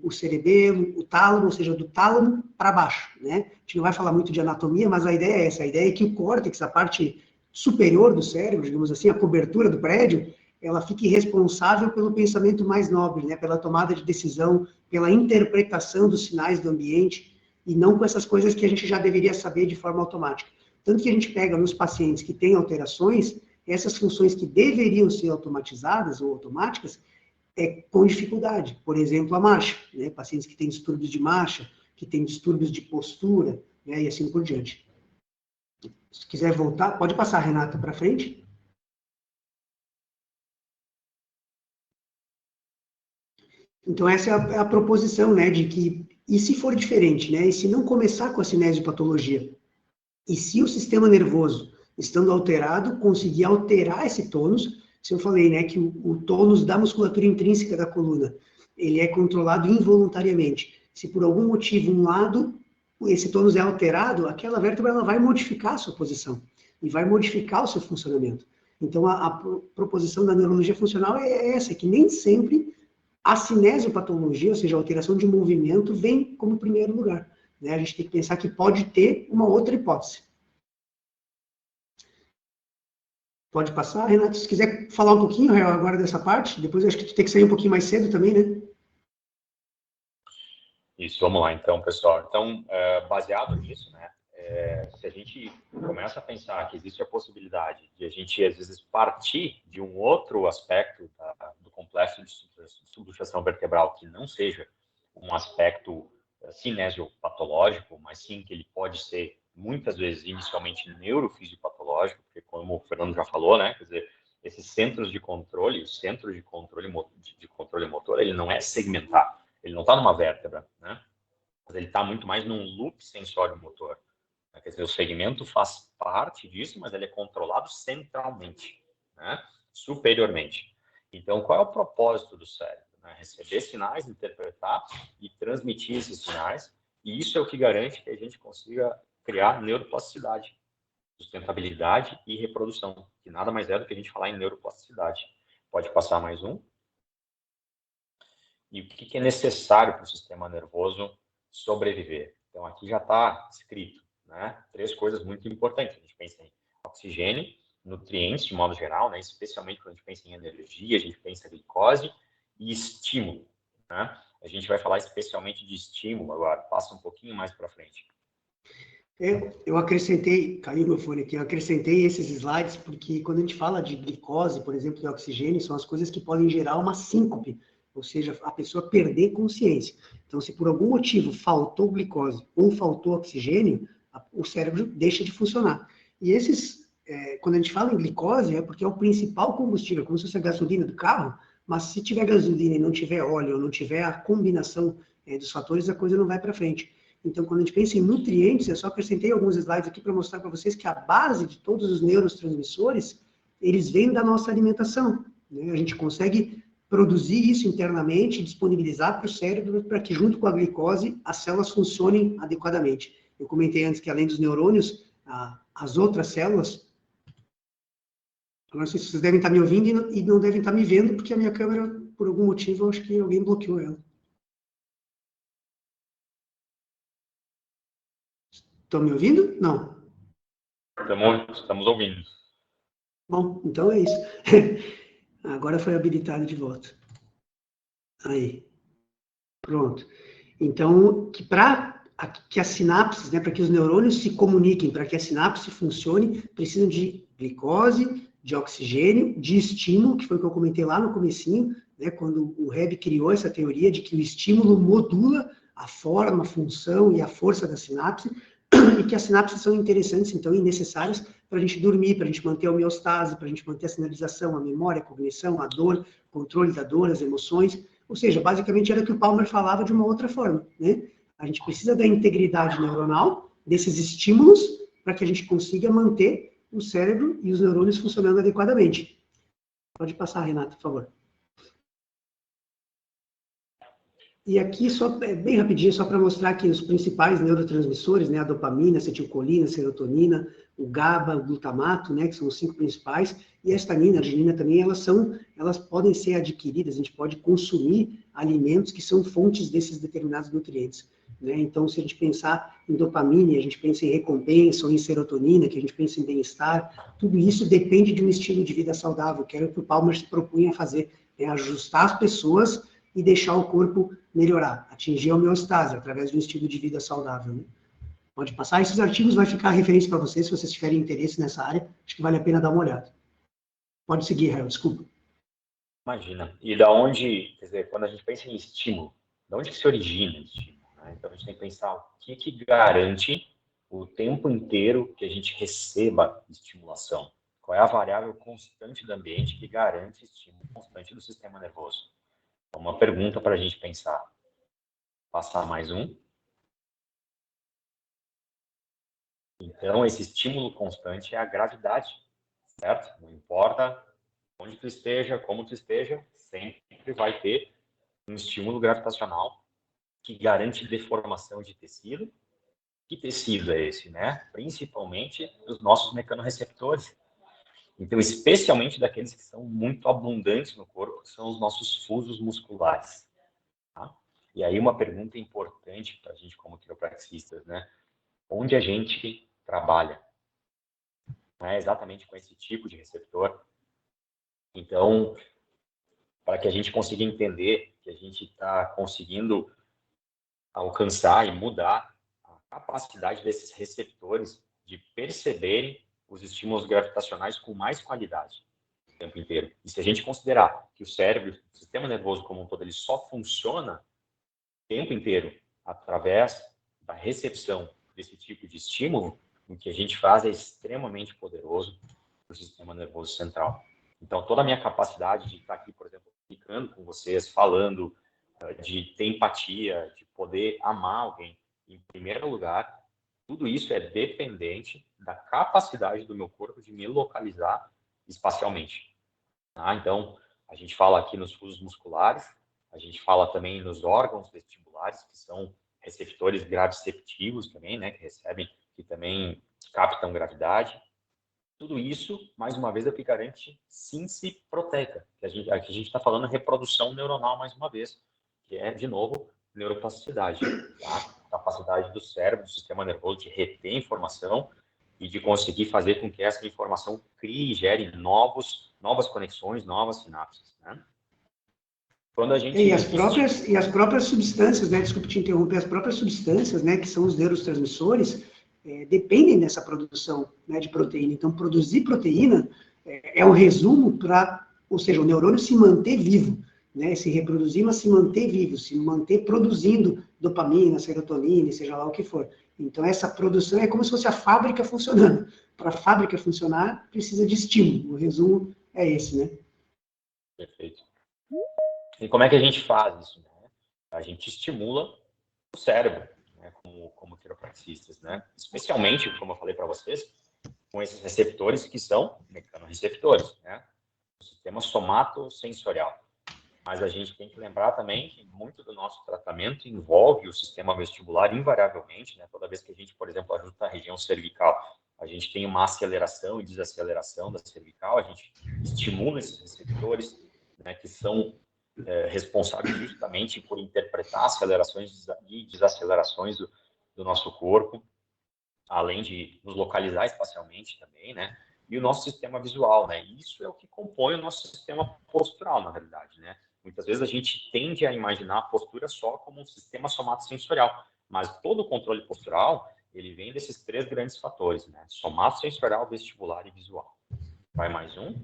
o cerebelo, o tálamo, ou seja, do tálamo para baixo, né? A gente não vai falar muito de anatomia, mas a ideia é essa, a ideia é que o córtex, a parte superior do cérebro, digamos assim, a cobertura do prédio, ela fique responsável pelo pensamento mais nobre, né? Pela tomada de decisão, pela interpretação dos sinais do ambiente, e não com essas coisas que a gente já deveria saber de forma automática. Tanto que a gente pega nos pacientes que têm alterações, essas funções que deveriam ser automatizadas ou automáticas, com dificuldade. Por exemplo, a marcha, né? Pacientes que têm distúrbios de marcha, que têm distúrbios de postura, né? E assim por diante. Se quiser voltar, pode passar, Renata, para frente. Então, essa é a proposição, né, de que, e se for diferente, né, e se não começar com a cinesiopatologia, e se o sistema nervoso, estando alterado, conseguir alterar esse tônus, se eu falei, né, que o tônus da musculatura intrínseca da coluna, ele é controlado involuntariamente. Se por algum motivo um lado, esse tônus é alterado, aquela vértebra ela vai modificar a sua posição, e vai modificar o seu funcionamento. Então, a proposição da neurologia funcional é essa, que nem sempre a cinesiopatologia, ou seja, a alteração de movimento, vem como primeiro lugar. Né? A gente tem que pensar que pode ter uma outra hipótese. Pode passar, Renato? Se quiser falar um pouquinho agora dessa parte, depois acho que tu tem que sair um pouquinho mais cedo também, né? Isso, vamos lá então, pessoal. Então, baseado nisso, né, se a gente começa a pensar que existe a possibilidade de a gente, às vezes, partir de um outro aspecto do complexo de subluxação vertebral que não seja um aspecto cinesiopatológico, mas sim que ele pode ser, muitas vezes, inicialmente neurofisiopatológico, porque como o Fernando já falou, né, quer dizer, esses centros de controle, o centro de controle motor, ele não é segmentado. Ele não está numa vértebra, né? Mas ele está muito mais num loop sensório-motor. Né? Quer dizer, o segmento faz parte disso, mas ele é controlado centralmente, né? Superiormente. Então, qual é o propósito do cérebro? Né? Receber sinais, interpretar e transmitir esses sinais. E isso é o que garante que a gente consiga criar neuroplasticidade, sustentabilidade e reprodução, que nada mais é do que a gente falar em neuroplasticidade. Pode passar mais um. E o que é necessário para o sistema nervoso sobreviver. Então, aqui já está escrito, né? 3 coisas muito importantes. A gente pensa em oxigênio, nutrientes, de modo geral, né? Especialmente quando a gente pensa em energia, a gente pensa em glicose e estímulo, né? A gente vai falar especialmente de estímulo agora. Passa um pouquinho mais para frente. Eu acrescentei, caiu meu fone aqui, eu acrescentei esses slides porque quando a gente fala de glicose, por exemplo, e oxigênio, são as coisas que podem gerar uma síncope, ou seja, a pessoa perder consciência. Então, se por algum motivo faltou glicose ou faltou oxigênio, o cérebro deixa de funcionar. E quando a gente fala em glicose, é porque é o principal combustível, como se fosse a gasolina do carro, mas se tiver gasolina e não tiver óleo, ou não tiver a combinação dos fatores, a coisa não vai para frente. Então, quando a gente pensa em nutrientes, eu só acrescentei alguns slides aqui para mostrar para vocês que a base de todos os neurotransmissores, eles vêm da nossa alimentação. Né? A gente consegue produzir isso internamente, disponibilizar para o cérebro, para que junto com a glicose, as células funcionem adequadamente. Eu comentei antes que além dos neurônios, as outras células, agora não sei se vocês devem estar me ouvindo e não devem estar me vendo, porque a minha câmera, por algum motivo, eu acho que alguém bloqueou ela. Estão me ouvindo? Não. Estamos ouvindo. Bom, então é isso. Agora foi habilitado de volta. Aí. Pronto. Então, que as sinapses, né, para que os neurônios se comuniquem, para que a sinapse funcione, precisam de glicose, de oxigênio, de estímulo, que foi o que eu comentei lá no comecinho, né, quando o Hebb criou essa teoria de que o estímulo modula a forma, a função e a força da sinapse, e que as sinapses são interessantes, então, e necessárias para a gente dormir, para a gente manter a homeostase, para a gente manter a sinalização, a memória, a cognição, a dor, controle da dor, as emoções. Ou seja, basicamente era o que o Palmer falava de uma outra forma, né? A gente precisa da integridade neuronal, desses estímulos, para que a gente consiga manter o cérebro e os neurônios funcionando adequadamente. Pode passar, Renata, por favor. E aqui, bem rapidinho, só para mostrar que os principais neurotransmissores, né, a dopamina, a acetilcolina, a serotonina, o GABA, o glutamato, né, que são os 5 principais, e a histamina, a arginina também, elas podem ser adquiridas, a gente pode consumir alimentos que são fontes desses determinados nutrientes. Né? Então, se a gente pensar em dopamina, a gente pensa em recompensa, ou em serotonina, que a gente pensa em bem-estar, tudo isso depende de um estilo de vida saudável, que era o que o Palmer se propunha a fazer, né, ajustar as pessoas e deixar o corpo melhorar, atingir a homeostase através de um estilo de vida saudável. Né? Pode passar, esses artigos vai ficar referência para vocês, se vocês tiverem interesse nessa área, acho que vale a pena dar uma olhada. Pode seguir, Rael, desculpa. Imagina. E da onde, quer dizer, quando a gente pensa em estímulo, de onde que se origina o estímulo? Né? Então a gente tem que pensar o que garante o tempo inteiro que a gente receba estimulação. Qual é a variável constante do ambiente que garante estímulo constante do sistema nervoso? Uma pergunta para a gente pensar. Passar mais um. Então, esse estímulo constante é a gravidade, certo? Não importa onde tu esteja, como tu esteja, sempre vai ter um estímulo gravitacional que garante deformação de tecido. Que tecido é esse, né? Principalmente os nossos mecanorreceptores. Então, especialmente daqueles que são muito abundantes no corpo, que são os nossos fusos musculares. Tá? E aí uma pergunta importante para a gente como quiropraxistas, né? Onde a gente trabalha? Não é exatamente com esse tipo de receptor. Então, para que a gente consiga entender que a gente está conseguindo alcançar e mudar a capacidade desses receptores de perceberem os estímulos gravitacionais com mais qualidade o tempo inteiro. E se a gente considerar que o cérebro, o sistema nervoso como um todo, ele só funciona o tempo inteiro através da recepção desse tipo de estímulo, o que a gente faz é extremamente poderoso para o sistema nervoso central. Então, toda a minha capacidade de estar aqui, por exemplo, ficando com vocês, falando, de ter empatia, de poder amar alguém, em primeiro lugar, tudo isso é dependente da capacidade do meu corpo de me localizar espacialmente. Tá? Então, a gente fala aqui nos fusos musculares, a gente fala também nos órgãos vestibulares, que são receptores graviceptivos também, né, que recebem, que também captam gravidade. Tudo isso, mais uma vez, é o que garante síntese proteica. Aqui a gente está falando reprodução neuronal, mais uma vez, que é, de novo, neuroplasticidade. Tá? Capacidade do cérebro, do sistema nervoso de reter informação e de conseguir fazer com que essa informação crie e gere novas conexões, novas sinapses. Né? Quando a gente... E as próprias substâncias, né, desculpe te interromper, as próprias substâncias, né, que são os neurotransmissores, dependem dessa produção, né, de proteína. Então, produzir proteína é o resumo para, ou seja, o neurônio se manter vivo, né, se reproduzir, mas se manter vivo, se manter produzindo dopamina, serotonina, seja lá o que for. Então, essa produção é como se fosse a fábrica funcionando. Para a fábrica funcionar, precisa de estímulo. O resumo é esse, né? Perfeito. E como é que a gente faz isso? Né? A gente estimula o cérebro, né, como quiropraxistas, né? Especialmente, como eu falei para vocês, com esses receptores que são mecanorreceptores, né? O sistema somatosensorial. Mas a gente tem que lembrar também que muito do nosso tratamento envolve o sistema vestibular invariavelmente, né? Toda vez que a gente, por exemplo, ajuda a região cervical, a gente tem uma aceleração e desaceleração da cervical, a gente estimula esses receptores, né, que são responsáveis justamente por interpretar acelerações e desacelerações do nosso corpo, além de nos localizar espacialmente também, né? e o nosso sistema visual, né? Isso é o que compõe o nosso sistema postural, na realidade, né? Muitas vezes a gente tende a imaginar a postura só como um sistema somatosensorial, mas todo o controle postural, ele vem desses 3 grandes fatores, né? Somatosensorial, vestibular e visual. Vai mais um.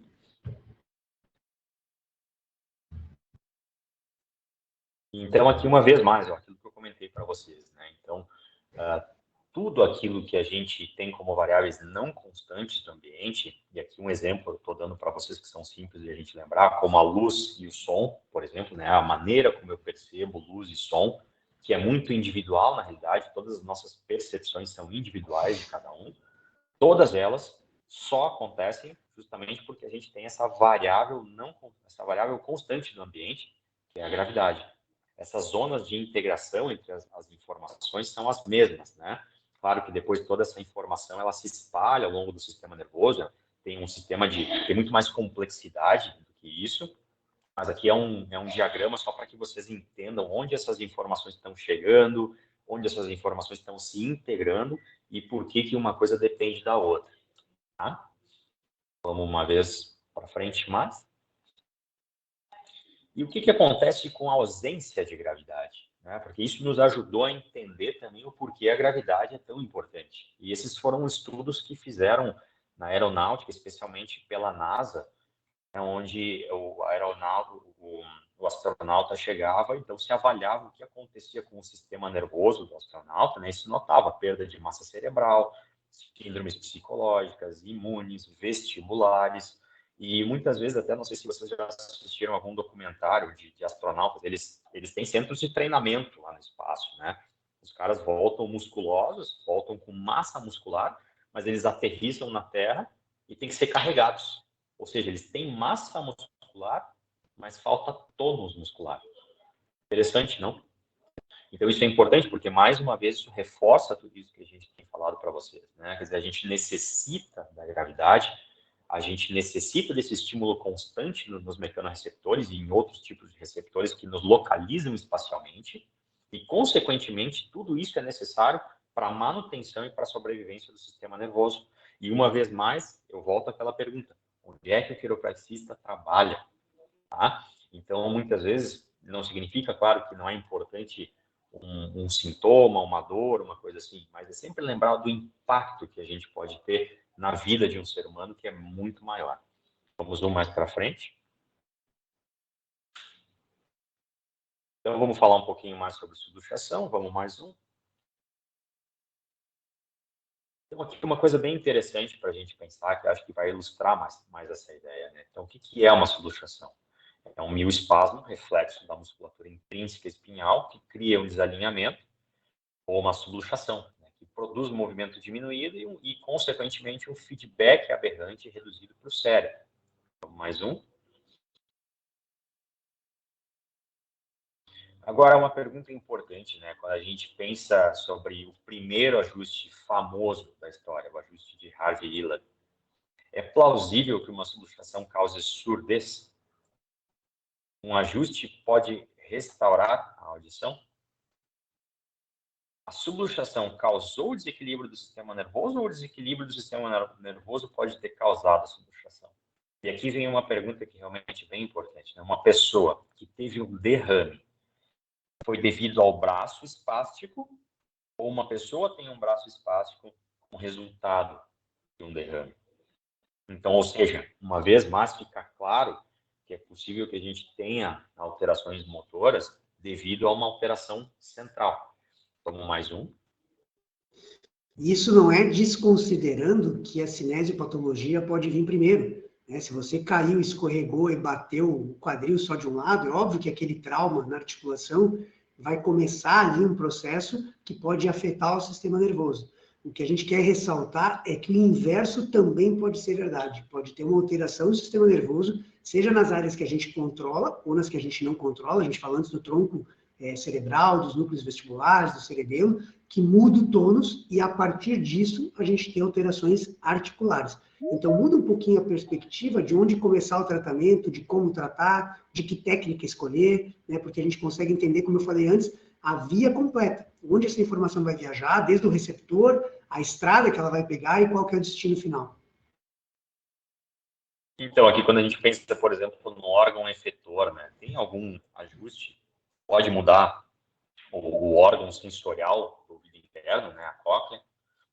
Então, aqui, uma vez mais, aquilo que eu comentei para vocês, né? Então, tudo aquilo que a gente tem como variáveis não constantes do ambiente, e aqui um exemplo eu estou dando para vocês que são simples de a gente lembrar, como a luz e o som, por exemplo, né? A maneira como eu percebo luz e som, que é muito individual, na realidade, todas as nossas percepções são individuais de cada um, todas elas só acontecem justamente porque a gente tem essa variável constante do ambiente, que é a gravidade. Essas zonas de integração entre as informações são as mesmas, né? Claro que depois toda essa informação ela se espalha ao longo do sistema nervoso, tem um sistema tem muito mais complexidade do que isso, mas aqui é um diagrama só para que vocês entendam onde essas informações estão chegando, onde essas informações estão se integrando e por que uma coisa depende da outra. Tá? Vamos uma vez para frente mais. E o que acontece com a ausência de gravidade? Né? Porque isso nos ajudou a entender também o porquê a gravidade é tão importante. E esses foram estudos que fizeram na aeronáutica, especialmente pela NASA, onde o astronauta chegava, então se avaliava o que acontecia com o sistema nervoso do astronauta, né? E se notava perda de massa cerebral, síndromes psicológicas, imunes, vestibulares, e muitas vezes, até não sei se vocês já assistiram algum documentário de astronautas, eles têm centros de treinamento lá no espaço, né? Os caras voltam musculosos, voltam com massa muscular, mas eles aterrissam na Terra e têm que ser carregados. Ou seja, eles têm massa muscular, mas falta tônus muscular. Interessante, não? Então, isso é importante porque, mais uma vez, isso reforça tudo isso que a gente tem falado para vocês. Né? Quer dizer, a gente necessita da gravidade, a gente necessita desse estímulo constante nos mecanorreceptores e em outros tipos de receptores que nos localizam espacialmente e, consequentemente, tudo isso é necessário para a manutenção e para a sobrevivência do sistema nervoso. E, uma vez mais, eu volto àquela pergunta. Onde é que o quiropraxista trabalha? Tá? Então, muitas vezes, não significa, claro, que não é importante um sintoma, uma dor, uma coisa assim, mas é sempre lembrar do impacto que a gente pode ter na vida de um ser humano, que é muito maior. Vamos mais para frente. Então, vamos falar um pouquinho mais sobre subluxação. Vamos mais um. Então, aqui uma coisa bem interessante para a gente pensar, que acho que vai ilustrar mais essa ideia. Né? Então, o que é uma subluxação? É um mioespasmo, reflexo da musculatura intrínseca espinhal, que cria um desalinhamento, ou uma subluxação, né, que produz um movimento diminuído e, consequentemente, um feedback aberrante reduzido para o cérebro. Então, mais um. Agora, uma pergunta importante, né? Quando a gente pensa sobre o primeiro ajuste famoso da história, o ajuste de Harvey-Hiller, é plausível que uma subluxação cause surdez? Um ajuste pode restaurar a audição? A subluxação causou o desequilíbrio do sistema nervoso ou o desequilíbrio do sistema nervoso pode ter causado a subluxação? E aqui vem uma pergunta que realmente é bem importante. Né? Uma pessoa que teve um derrame foi devido ao braço espástico ou uma pessoa tem um braço espástico como resultado de um derrame? Então, ou seja, uma vez mais fica claro que é possível que a gente tenha alterações motoras devido a uma alteração central. Vamos mais um. Isso não é desconsiderando que a cinesiopatologia pode vir primeiro. Né? Se você caiu, escorregou e bateu o quadril só de um lado, é óbvio que aquele trauma na articulação vai começar ali um processo que pode afetar o sistema nervoso. O que a gente quer ressaltar é que o inverso também pode ser verdade. Pode ter uma alteração do sistema nervoso, seja nas áreas que a gente controla ou nas que a gente não controla. A gente fala antes do tronco cerebral, dos núcleos vestibulares, do cerebelo, que muda o tônus e, a partir disso, a gente tem alterações articulares. Então, muda um pouquinho a perspectiva de onde começar o tratamento, de como tratar, de que técnica escolher, né? Porque a gente consegue entender, como eu falei antes, a via completa, onde essa informação vai viajar, desde o receptor, a estrada que ela vai pegar e qual que é o destino final. Então, aqui quando a gente pensa, por exemplo, no órgão efetor, né, tem algum ajuste? Pode mudar o órgão sensorial do ouvido interno, né, a cóclea.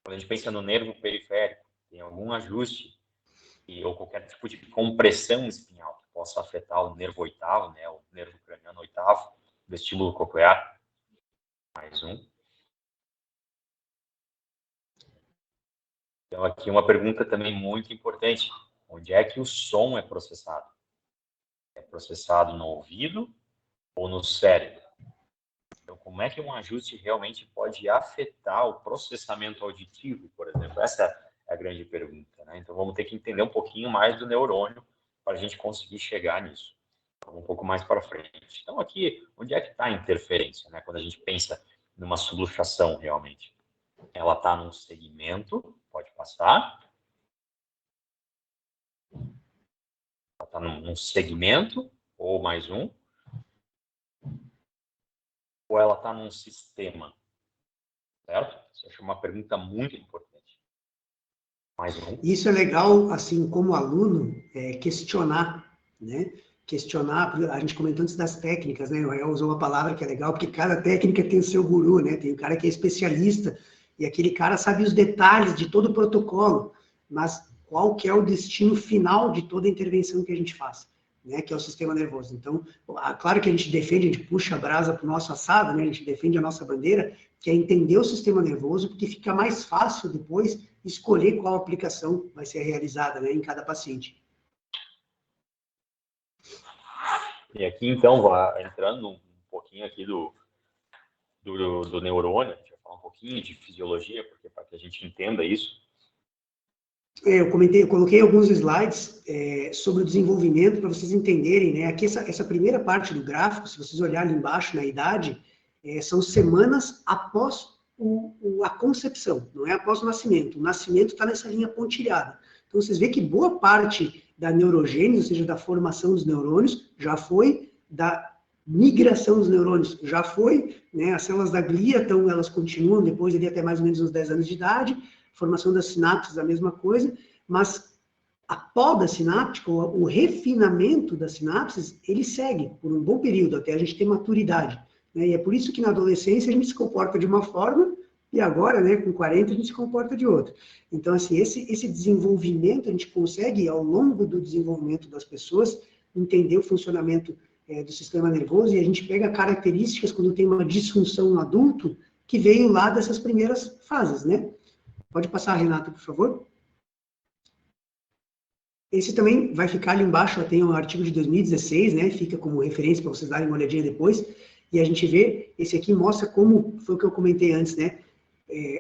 Quando a gente pensa no nervo periférico, tem algum ajuste ou qualquer tipo de compressão espinhal que possa afetar o nervo oitavo, né, o nervo craniano oitavo, vestíbulo coclear. Mais um. Então, aqui uma pergunta também muito importante. Onde é que o som é processado? É processado no ouvido ou no cérebro? Então, como é que um ajuste realmente pode afetar o processamento auditivo, por exemplo? Essa é a grande pergunta, né? Então, vamos ter que entender um pouquinho mais do neurônio para a gente conseguir chegar nisso. Um pouco mais para frente. Então, aqui, onde é que está a interferência, né? Quando a gente pensa numa subluxação, realmente. Ela está num segmento, pode passar. Ela está num segmento, ou mais um. Ou ela está num sistema, certo? Isso é uma pergunta muito importante. Mais um. Isso é legal, assim, como aluno, questionar, né? Questionar, a gente comentou antes das técnicas, né? O Rael usou uma palavra que é legal, porque cada técnica tem o seu guru, né? Tem o cara que é especialista, e aquele cara sabe os detalhes de todo o protocolo, mas qual que é o destino final de toda a intervenção que a gente faz, né? Que é o sistema nervoso. Então, claro que a gente defende, a gente puxa a brasa para o nosso assado, né? A gente defende a nossa bandeira, que é entender o sistema nervoso, porque fica mais fácil depois escolher qual aplicação vai ser realizada, né, em cada paciente. E aqui, então, entrando um pouquinho aqui do neurônio, a gente vai falar um pouquinho de fisiologia, porque para que a gente entenda isso. Eu coloquei alguns slides sobre o desenvolvimento para vocês entenderem, né? Aqui essa primeira parte do gráfico, se vocês olharem ali embaixo na idade, são semanas após a concepção, não é após o nascimento. O nascimento está nessa linha pontilhada. Então, vocês veem que boa parte da neurogênese, ou seja, da formação dos neurônios, já foi da migração dos neurônios, já foi, né? As células da glia, então, elas continuam depois ali até mais ou menos uns 10 anos de idade, formação das sinapses, a mesma coisa, mas a poda sináptica, o refinamento das sinapses, ele segue por um bom período, até a gente ter maturidade. Né? E é por isso que na adolescência a gente se comporta de uma forma, e agora, né, com 40, a gente se comporta de outra. Então, assim, esse desenvolvimento, a gente consegue, ao longo do desenvolvimento das pessoas, entender o funcionamento do sistema nervoso, e a gente pega características quando tem uma disfunção no adulto, que veio lá dessas primeiras fases, né? Pode passar, Renato, por favor. Esse também vai ficar ali embaixo, tem um artigo de 2016, né? Fica como referência para vocês darem uma olhadinha depois. E a gente vê, esse aqui mostra como, foi o que eu comentei antes, né?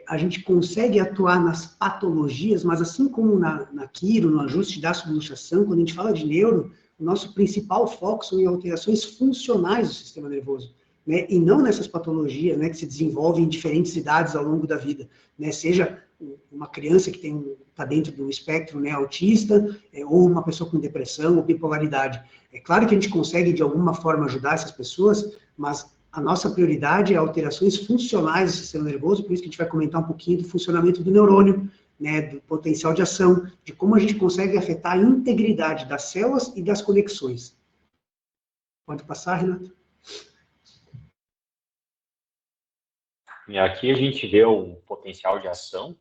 A gente consegue atuar nas patologias, mas assim como na quiro, no ajuste da subluxação, quando a gente fala de neuro, o nosso principal foco são em alterações funcionais do sistema nervoso. Né, e não nessas patologias, né, que se desenvolvem em diferentes idades ao longo da vida, né, seja uma criança que está dentro do espectro, né, autista, ou uma pessoa com depressão ou bipolaridade. É claro que a gente consegue, de alguma forma, ajudar essas pessoas, mas a nossa prioridade é alterações funcionais do sistema nervoso, por isso que a gente vai comentar um pouquinho do funcionamento do neurônio, né, do potencial de ação, de como a gente consegue afetar a integridade das células e das conexões. Pode passar, Renato? E aqui a gente vê um potencial de ação,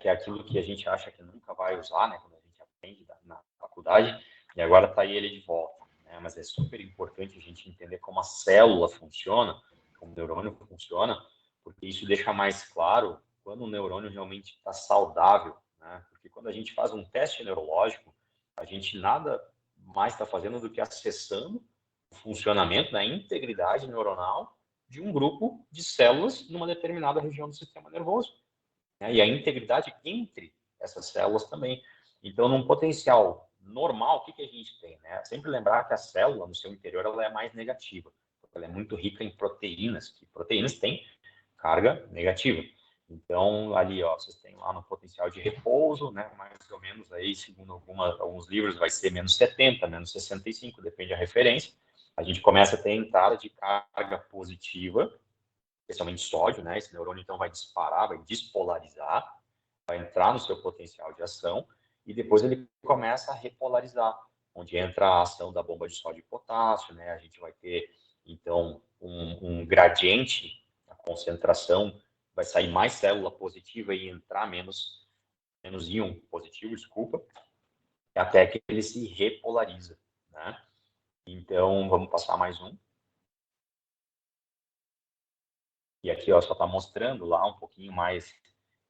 que é aquilo que a gente acha que nunca vai usar, né, quando a gente aprende na faculdade, e agora está aí ele de volta. Né, mas é super importante a gente entender como a célula funciona, como o neurônio funciona, porque isso deixa mais claro quando o neurônio realmente está saudável. Né, porque quando a gente faz um teste neurológico, a gente nada mais está fazendo do que acessando o funcionamento, né, a integridade neuronal de um grupo de células numa determinada região do sistema nervoso. Né? E a integridade entre essas células também. Então, num potencial normal, o que a gente tem? Né? Sempre lembrar que a célula, no seu interior, ela é mais negativa. Ela é muito rica em proteínas, que proteínas têm carga negativa. Então, ali, ó, vocês têm lá no potencial de repouso, né, mais ou menos aí, segundo alguns livros, vai ser menos 70, menos 65, depende da referência. A gente começa a ter entrada de carga positiva, especialmente sódio, né? Esse neurônio, então, vai disparar, vai despolarizar, vai entrar no seu potencial de ação, e depois ele começa a repolarizar, onde entra a ação da bomba de sódio e potássio, né? A gente vai ter, então, um gradiente, a concentração, vai sair mais célula positiva e entrar menos íon positivo, desculpa, até que ele se repolariza, né? Então, vamos passar mais um. E aqui, ó, só está mostrando lá um pouquinho mais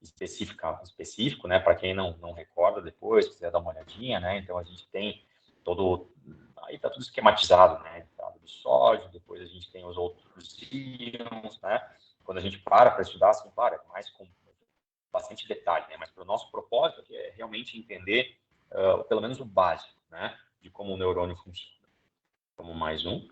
específico, né? Para quem não recorda depois, quiser dar uma olhadinha, né? Então, a gente tem aí está tudo esquematizado, né? Entrada do sódio, depois a gente tem os outros íons, né? Quando a gente para estudar, assim, claro, é mais com bastante detalhe, né? Mas para o nosso propósito aqui é realmente entender, pelo menos o básico, né? De como o neurônio funciona. Vamos mais um.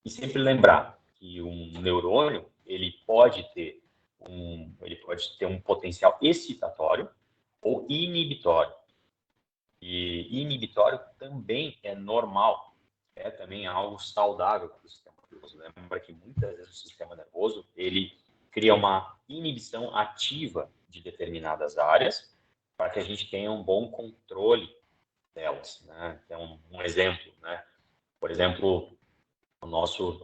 E sempre lembrar que um neurônio, ele pode ter um potencial excitatório ou inibitório. E inibitório também é normal, é também algo saudável para o sistema nervoso. Lembra que muitas vezes o sistema nervoso, ele cria uma inibição ativa de determinadas áreas para que a gente tenha um bom controle delas, né? Então, um exemplo, né? Por exemplo, o nosso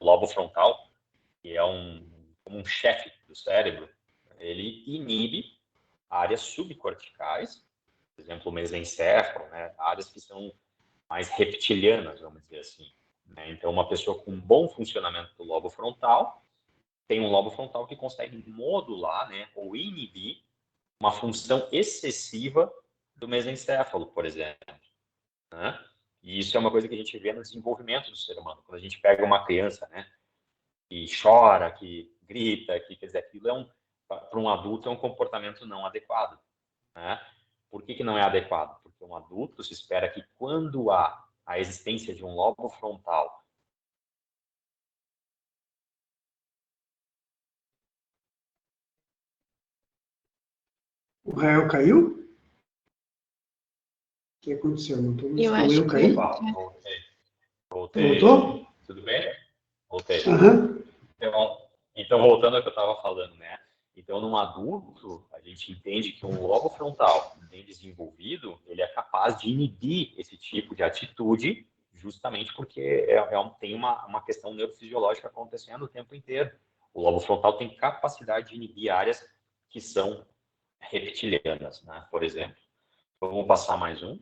lobo frontal, que é como um chefe do cérebro, ele inibe áreas subcorticais, por exemplo, o mesencéfalo, né? Áreas que são mais reptilianas, vamos dizer assim, né? Então, uma pessoa com bom funcionamento do lobo frontal tem um lobo frontal que consegue modular, né, ou inibir uma função excessiva do mesencéfalo, por exemplo, né? E isso é uma coisa que a gente vê no desenvolvimento do ser humano. Quando a gente pega uma criança, né, que chora, que grita, que quer dizer, aquilo para um adulto é um comportamento não adequado, né? Por que não é adequado? Porque um adulto se espera que quando há a existência de um lobo frontal O Rael caiu? O que aconteceu? Não estou Eu acho que caí? Voltei. Voltou? Tudo bem? Voltei. Aham. Então, voltando ao que eu estava falando, né? Então, num adulto, a gente entende que um lobo frontal bem desenvolvido, ele é capaz de inibir esse tipo de atitude, justamente porque tem uma questão neurofisiológica acontecendo o tempo inteiro. O lobo frontal tem capacidade de inibir áreas que são reptilianas, né? Por exemplo. Vamos passar mais um.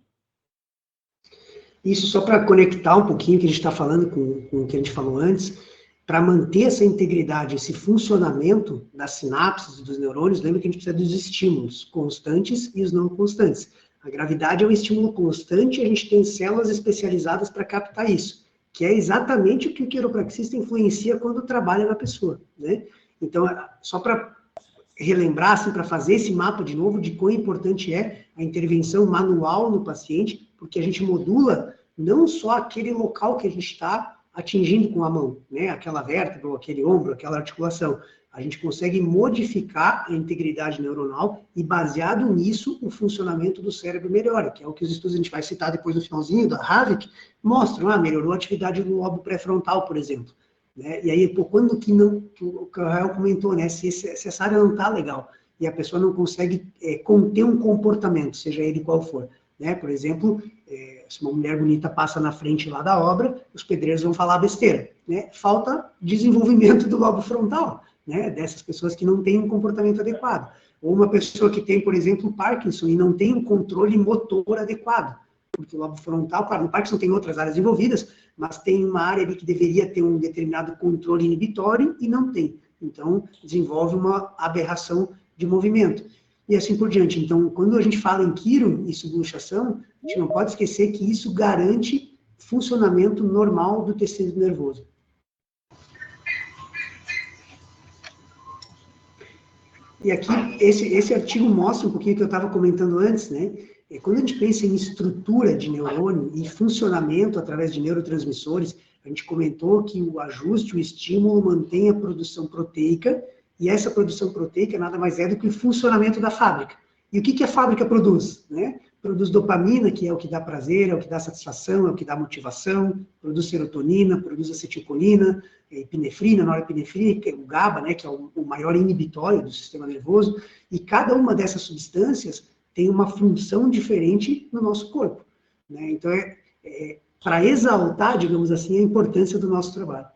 Isso só para conectar um pouquinho o que a gente está falando com o que a gente falou antes, para manter essa integridade, esse funcionamento das sinapses e dos neurônios, lembra que a gente precisa dos estímulos constantes e os não constantes. A gravidade é um estímulo constante e a gente tem células especializadas para captar isso, que é exatamente o que o quiropraxista influencia quando trabalha na pessoa, né? Então, só para relembrar, assim, para fazer esse mapa de novo de quão importante é a intervenção manual no paciente, porque a gente modula não só aquele local que a gente está atingindo com a mão, né? Aquela vértebra, aquele ombro, aquela articulação. A gente consegue modificar a integridade neuronal e, baseado nisso, o funcionamento do cérebro melhora, que é o que os estudos a gente vai citar depois no finalzinho, da Havik, mostram, melhorou a atividade do lobo pré-frontal, por exemplo. Né? E aí, quando que o Rael comentou, né? Se essa área não está legal e a pessoa não consegue conter um comportamento, seja ele qual for, né? Por exemplo, se uma mulher bonita passa na frente lá da obra, os pedreiros vão falar besteira, né? Falta desenvolvimento do lobo frontal, né? Dessas pessoas que não têm um comportamento adequado. Ou uma pessoa que tem, por exemplo, Parkinson e não tem um controle motor adequado. Porque o lobo frontal, claro, no Parkinson tem outras áreas envolvidas, mas tem uma área ali que deveria ter um determinado controle inibitório e não tem. Então, desenvolve uma aberração de movimento. E assim por diante. Então, quando a gente fala em quiro e subluxação, a gente não pode esquecer que isso garante funcionamento normal do tecido nervoso. E aqui, esse artigo mostra um pouquinho o que eu estava comentando antes, né? Quando a gente pensa em estrutura de neurônio e funcionamento através de neurotransmissores, a gente comentou que o ajuste, o estímulo mantém a produção proteica, e essa produção proteica nada mais é do que o funcionamento da fábrica. E o que a fábrica produz? Né? produz dopamina, que é o que dá prazer, é o que dá satisfação, é o que dá motivação, produz serotonina, produz acetilcolina, epinefrina, norepinefrina, que é o GABA, né, que é o maior inibitório do sistema nervoso, e cada uma dessas substâncias tem uma função diferente no nosso corpo, né? Então, para exaltar, digamos assim, a importância do nosso trabalho.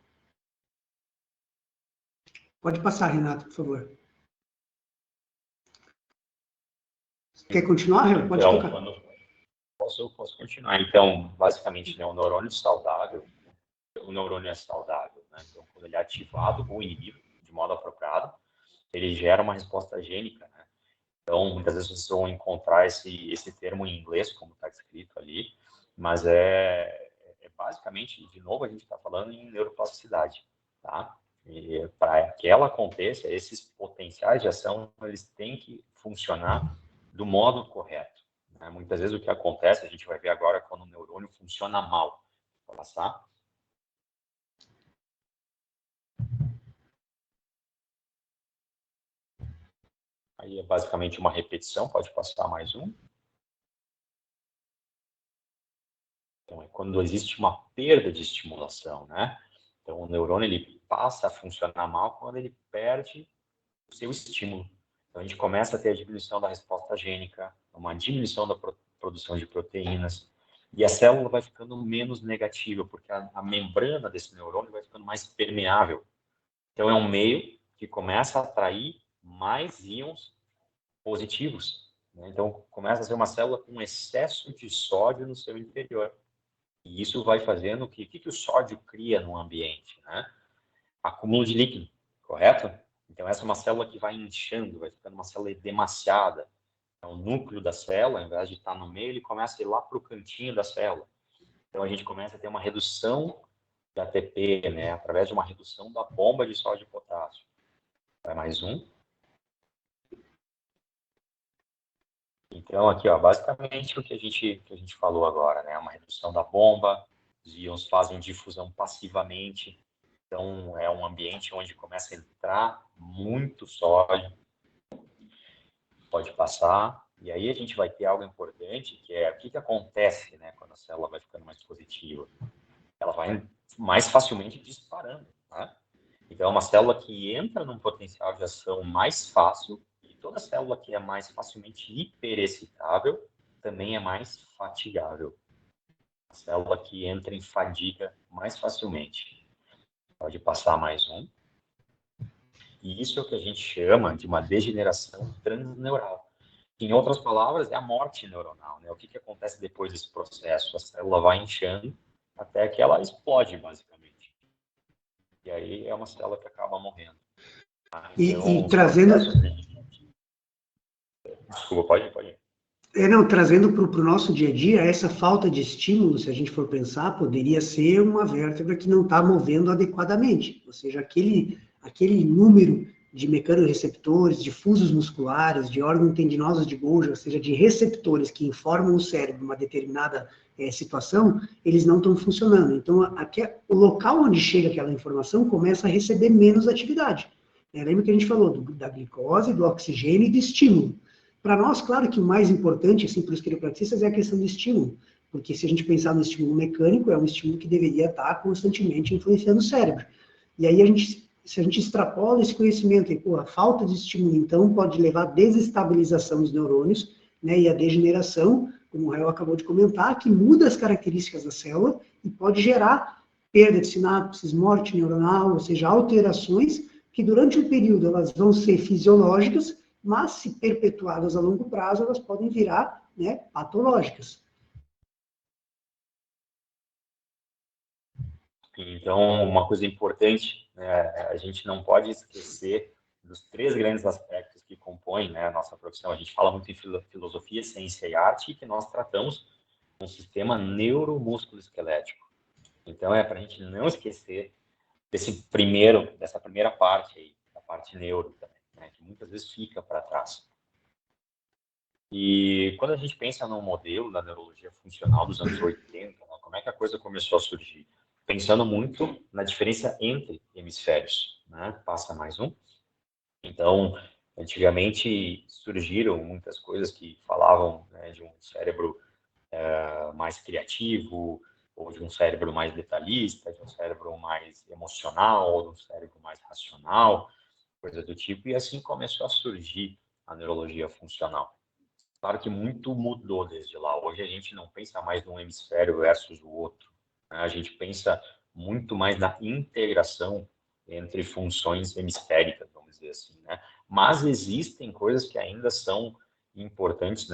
Pode passar, Renato, por favor. Quer continuar, Renato? Pode então, tocar. Posso continuar. Então, basicamente, né, o neurônio saudável, o neurônio é saudável, né? Então, quando ele é ativado ou inibido de modo apropriado, ele gera uma resposta gênica, né? Então, muitas vezes vocês vão encontrar esse termo em inglês, como está escrito ali, mas basicamente, de novo, a gente está falando em neuroplasticidade, tá? E para que ela aconteça, esses potenciais de ação, eles têm que funcionar do modo correto, né? Muitas vezes o que acontece, a gente vai ver agora quando o neurônio funciona mal. Vou passar. Aí é basicamente uma repetição, pode passar mais um. Então, é quando existe uma perda de estimulação, né? Então, o neurônio, ele passa a funcionar mal quando ele perde o seu estímulo. Então, a gente começa a ter a diminuição da resposta gênica, uma diminuição da produção de proteínas, e a célula vai ficando menos negativa, porque a membrana desse neurônio vai ficando mais permeável. Então, é um meio que começa a atrair mais íons positivos, né? Então, começa a ser uma célula com excesso de sódio no seu interior. E isso vai fazendo que o sódio cria no ambiente, né? Acúmulo de líquido, correto? Então, essa é uma célula que vai inchando, vai ficando uma célula edemaciada. Então, o núcleo da célula, ao invés de estar no meio, ele começa a ir lá para o cantinho da célula. Então, a gente começa a ter uma redução da ATP, né? Através de uma redução da bomba de sódio e potássio. Vai mais um. Então, aqui, ó, basicamente o que a gente falou agora, né? Uma redução da bomba, os íons fazem difusão passivamente. Então, é um ambiente onde começa a entrar muito sódio, pode passar. E aí a gente vai ter algo importante, que é o que acontece, né, quando a célula vai ficando mais positiva. Ela vai mais facilmente disparando, tá? Então, é uma célula que entra num potencial de ação mais fácil, e toda célula que é mais facilmente hiperexcitável também é mais fatigável. A célula que entra em fadiga mais facilmente. Pode passar mais um. E isso é o que a gente chama de uma degeneração transneural. Em outras palavras, é a morte neuronal, né? O que acontece depois desse processo? A célula vai inchando até que ela explode, basicamente. E aí é uma célula que acaba morrendo. Então, E trazendo... Desculpa, pode. Trazendo para o nosso dia a dia, essa falta de estímulo, se a gente for pensar, poderia ser uma vértebra que não está movendo adequadamente. Ou seja, aquele número de mecanorreceptores, de fusos musculares, de órgãos tendinosos de Golgi, ou seja, de receptores que informam o cérebro uma determinada situação, eles não estão funcionando. Então, o local onde chega aquela informação começa a receber menos atividade. Lembra que a gente falou da glicose, do oxigênio e do estímulo. Para nós, claro que o mais importante, assim, para os quiropraxistas, é a questão do estímulo, porque se a gente pensar no estímulo mecânico, é um estímulo que deveria estar constantemente influenciando o cérebro. E aí, se a gente extrapola esse conhecimento, e, a falta de estímulo, então, pode levar à desestabilização dos neurônios, né, e à degeneração, como o Rael acabou de comentar, que muda as características da célula e pode gerar perda de sinapses, morte neuronal, ou seja, alterações que durante um período elas vão ser fisiológicas, mas se perpetuadas a longo prazo, elas podem virar, né, patológicas. Então, uma coisa importante, né, a gente não pode esquecer dos 3 grandes aspectos que compõem, né, a nossa profissão. A gente fala muito em filosofia, ciência e arte, que nós tratamos um sistema neuromusculoesquelético. Então, é para a gente não esquecer dessa primeira parte aí, da parte neuro também, né, que muitas vezes fica para trás. E quando a gente pensa no modelo da neurologia funcional dos anos 80, né, como é que a coisa começou a surgir? Pensando muito na diferença entre hemisférios, né? Passa mais um. Então, Antigamente surgiram muitas coisas que falavam, né, de um cérebro mais criativo, ou de um cérebro mais detalhista, de um cérebro mais emocional, ou de um cérebro mais racional, coisa do tipo, e assim começou a surgir a neurologia funcional. Claro que muito mudou desde lá. Hoje a gente não pensa mais num hemisfério versus o outro, né? A gente pensa muito mais na integração entre funções hemisféricas, vamos dizer assim, né? Mas existem coisas que ainda são importantes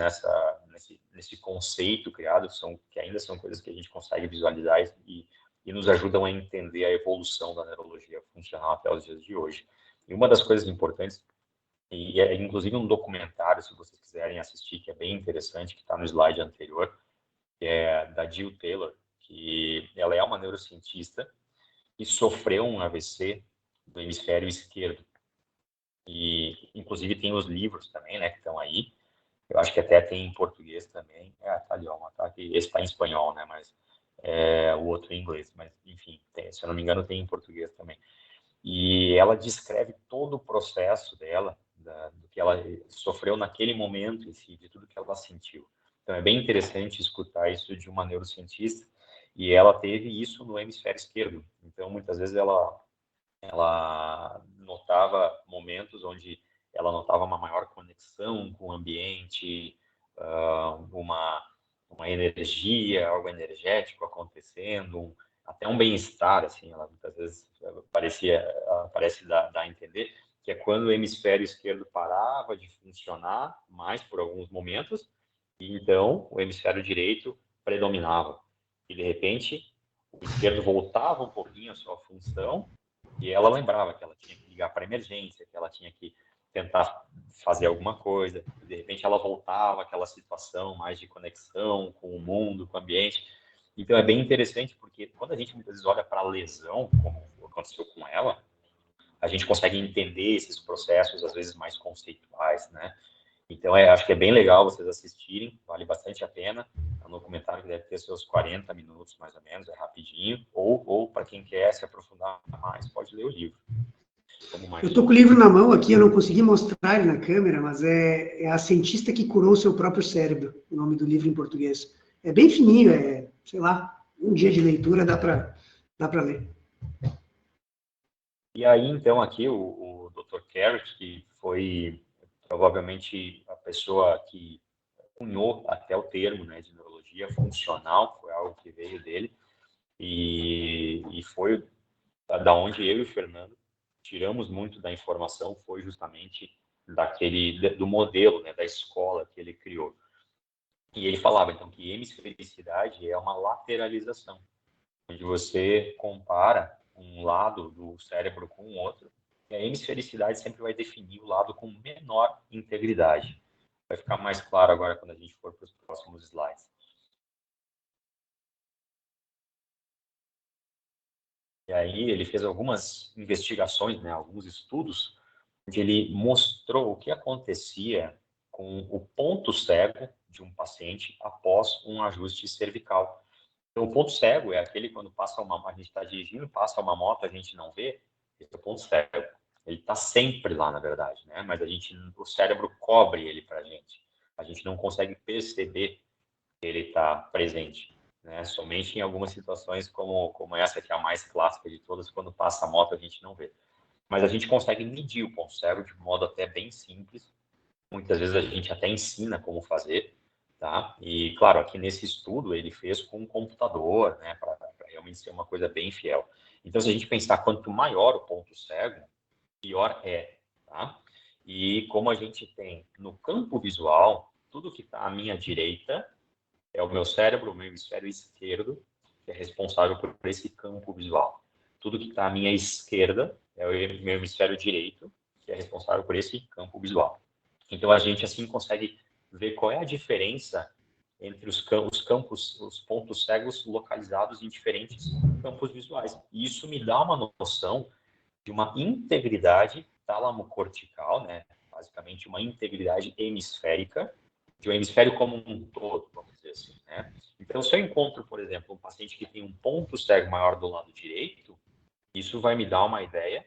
nesse conceito criado, que ainda são coisas que a gente consegue visualizar e nos ajudam a entender a evolução da neurologia funcional até os dias de hoje. E uma das coisas importantes, e é inclusive um documentário, se vocês quiserem assistir, que é bem interessante, que está no slide anterior, que é da Jill Taylor, que ela é uma neurocientista e sofreu um AVC do hemisfério esquerdo. E, inclusive, tem os livros também, né, que estão aí. Eu acho que até tem em português também. Tá ali, ó, tá aqui. Esse está em espanhol, né, mas o outro em inglês. Mas, enfim, se eu não me engano, tem em português também. E ela descreve todo o processo dela, do que ela sofreu naquele momento, de tudo que ela sentiu. Então, é bem interessante escutar isso de uma neurocientista, e ela teve isso no hemisfério esquerdo. Então, muitas vezes ela notava momentos onde ela notava uma maior conexão com o ambiente, uma energia, algo energético acontecendo, até um bem-estar, assim, ela muitas vezes parece dar a entender que é quando o hemisfério esquerdo parava de funcionar mais por alguns momentos, e então o hemisfério direito predominava. E de repente o esquerdo voltava um pouquinho à sua função e ela lembrava que ela tinha que ligar para a emergência, que ela tinha que tentar fazer alguma coisa. E de repente ela voltava àquela situação mais de conexão com o mundo, com o ambiente. Então é bem interessante porque quando a gente muitas vezes olha para a lesão, como aconteceu com ela, a gente consegue entender esses processos às vezes mais conceituais, né? Então acho que é bem legal vocês assistirem, vale bastante a pena. É um documentário que deve ter seus 40 minutos mais ou menos, é rapidinho. Ou para quem quer se aprofundar mais, pode ler o livro. Eu estou com o livro na mão aqui, eu não consegui mostrar ele na câmera, mas é A Cientista que Curou Seu Próprio Cérebro, o nome do livro em português. É bem fininho, sei lá, um dia de leitura dá para ler. E aí, então, aqui o Dr. Carrick, que foi provavelmente a pessoa que cunhou até o termo, né, de neurologia funcional, foi algo que veio dele, e foi da onde eu e o Fernando tiramos muito da informação, foi justamente do modelo, né, da escola que ele criou. E ele falava, então, que hemisfericidade é uma lateralização, onde você compara um lado do cérebro com o outro, e a hemisfericidade sempre vai definir o lado com menor integridade. Vai ficar mais claro agora quando a gente for para os próximos slides. E aí ele fez algumas investigações, né, alguns estudos, onde ele mostrou o que acontecia com o ponto cego de um paciente após um ajuste cervical. Então, o ponto cego é aquele quando a gente está dirigindo, passa uma moto, a gente não vê, esse é o ponto cego. Ele está sempre lá, na verdade, né? Mas o cérebro cobre ele para a gente. A gente não consegue perceber que ele está presente, né? Somente em algumas situações como essa, que é a mais clássica de todas, quando passa a moto a gente não vê. Mas a gente consegue medir o ponto cego de modo até bem simples. Muitas vezes a gente até ensina como fazer, tá? E, claro, aqui nesse estudo ele fez com um computador, né, para realmente ser uma coisa bem fiel. Então, se a gente pensar quanto maior o ponto cego, pior é, tá? E como a gente tem no campo visual, tudo que está à minha direita é o meu cérebro, o meu hemisfério esquerdo, que é responsável por esse campo visual. Tudo que está à minha esquerda é o meu hemisfério direito, que é responsável por esse campo visual. Então, a gente, assim, consegue ver qual é a diferença entre os campos, os pontos cegos localizados em diferentes campos visuais. E isso me dá uma noção de uma integridade tálamo-cortical, né? Basicamente, uma integridade hemisférica, de um hemisfério como um todo, vamos dizer assim, né? Então, se eu encontro, por exemplo, um paciente que tem um ponto cego maior do lado direito, isso vai me dar uma ideia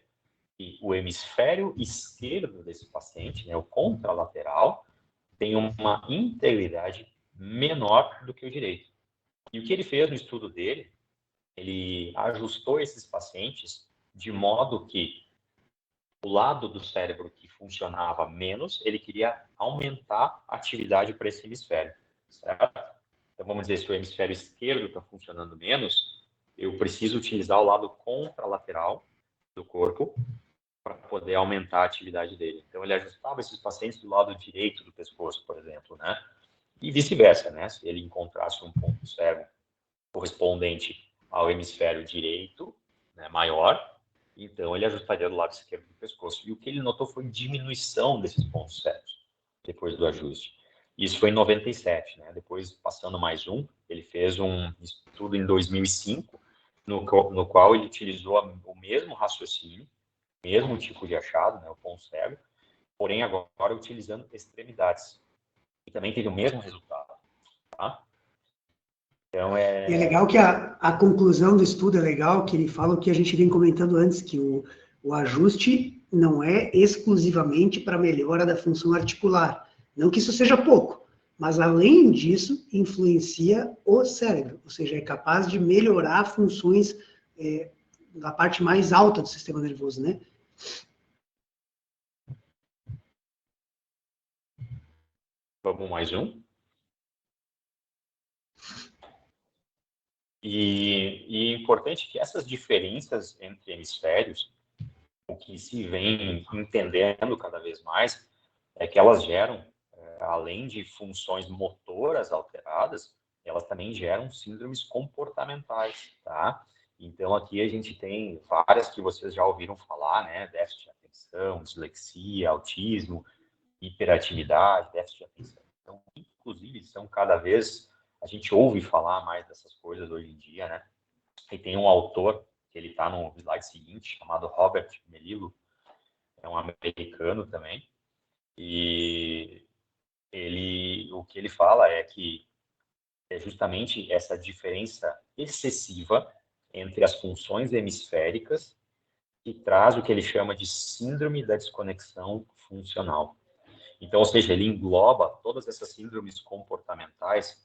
que o hemisfério esquerdo desse paciente, né, o contralateral, tem uma integridade menor do que o direito. E o que ele fez no estudo dele, ele ajustou esses pacientes de modo que o lado do cérebro que funcionava menos, ele queria aumentar a atividade para esse hemisfério, certo? Então, vamos dizer, se o hemisfério esquerdo está funcionando menos, eu preciso utilizar o lado contralateral do corpo para poder aumentar a atividade dele. Então, ele ajustava esses pacientes do lado direito do pescoço, por exemplo, né? E vice-versa, né? Se ele encontrasse um ponto cego correspondente ao hemisfério direito, né, maior, então ele ajustaria do lado esquerdo do pescoço. E o que ele notou foi diminuição desses pontos cegos depois do ajuste. Isso foi em 97, né? Depois, passando mais ele fez um estudo em 2005, no qual ele utilizou o mesmo raciocínio, mesmo tipo de achado, né, o ponto cego, porém agora utilizando extremidades. E também teve o mesmo resultado, tá? Então, E é legal que a conclusão do estudo é legal, que ele fala o que a gente vem comentando antes, que o ajuste não é exclusivamente para melhora da função articular. Não que isso seja pouco, mas além disso, influencia o cérebro, ou seja, é capaz de melhorar funções da parte mais alta do sistema nervoso, né? Vamos mais um. E é importante que essas diferenças entre hemisférios, o que se vem entendendo cada vez mais, é que elas geram, além de funções motoras alteradas, elas também geram síndromes comportamentais, tá? Então, aqui a gente tem várias que vocês já ouviram falar, né? Déficit de atenção, dislexia, autismo, hiperatividade, déficit de atenção. Então, inclusive, são cada vez... A gente ouve falar mais dessas coisas hoje em dia, né? E tem um autor, que ele está no slide seguinte, chamado Robert Melillo, é um americano também, e o que ele fala é que é justamente essa diferença excessiva entre as funções hemisféricas que traz o que ele chama de síndrome da desconexão funcional. Então, ou seja, ele engloba todas essas síndromes comportamentais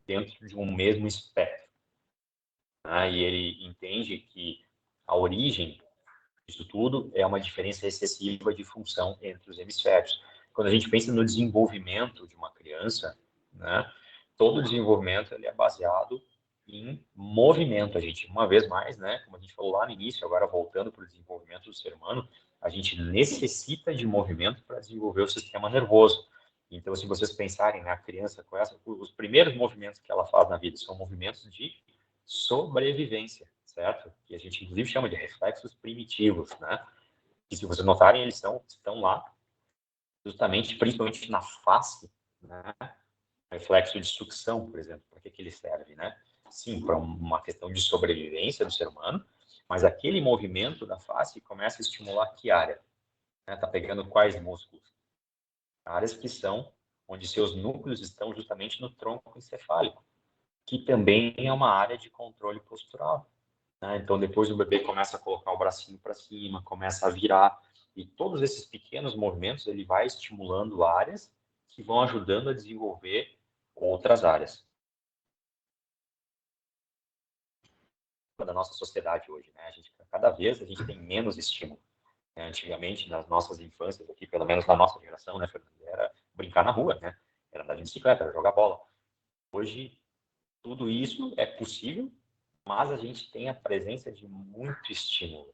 dentro de um mesmo espectro, né? E ele entende que a origem disso tudo é uma diferença excessiva de função entre os hemisférios. Quando a gente pensa no desenvolvimento de uma criança, né, todo o desenvolvimento ele é baseado em movimento. A gente, uma vez mais, né, como a gente falou lá no início, agora voltando para o desenvolvimento do ser humano, a gente necessita de movimento para desenvolver o sistema nervoso. Então, se vocês pensarem na criança com os primeiros movimentos que ela faz na vida são movimentos de sobrevivência, certo? Que a gente, inclusive, chama de reflexos primitivos, né? E se vocês notarem, eles estão lá justamente, principalmente na face, né? Reflexo de sucção, por exemplo, para que ele serve, né? Sim, para uma questão de sobrevivência do ser humano, mas aquele movimento da face começa a estimular que área? Tá pegando quais músculos? Áreas que são onde seus núcleos estão justamente no tronco encefálico, que também é uma área de controle postural, né? Então, depois o bebê começa a colocar o bracinho para cima, começa a virar, e todos esses pequenos movimentos, ele vai estimulando áreas que vão ajudando a desenvolver outras áreas. Da nossa sociedade hoje, né? Cada vez a gente tem menos estímulo, né? Antigamente, nas nossas infâncias, aqui, pelo menos na nossa geração, né, Fernando, era brincar na rua, né? Era andar de bicicleta, era jogar bola. Hoje, tudo isso é possível, mas a gente tem a presença de muito estímulo,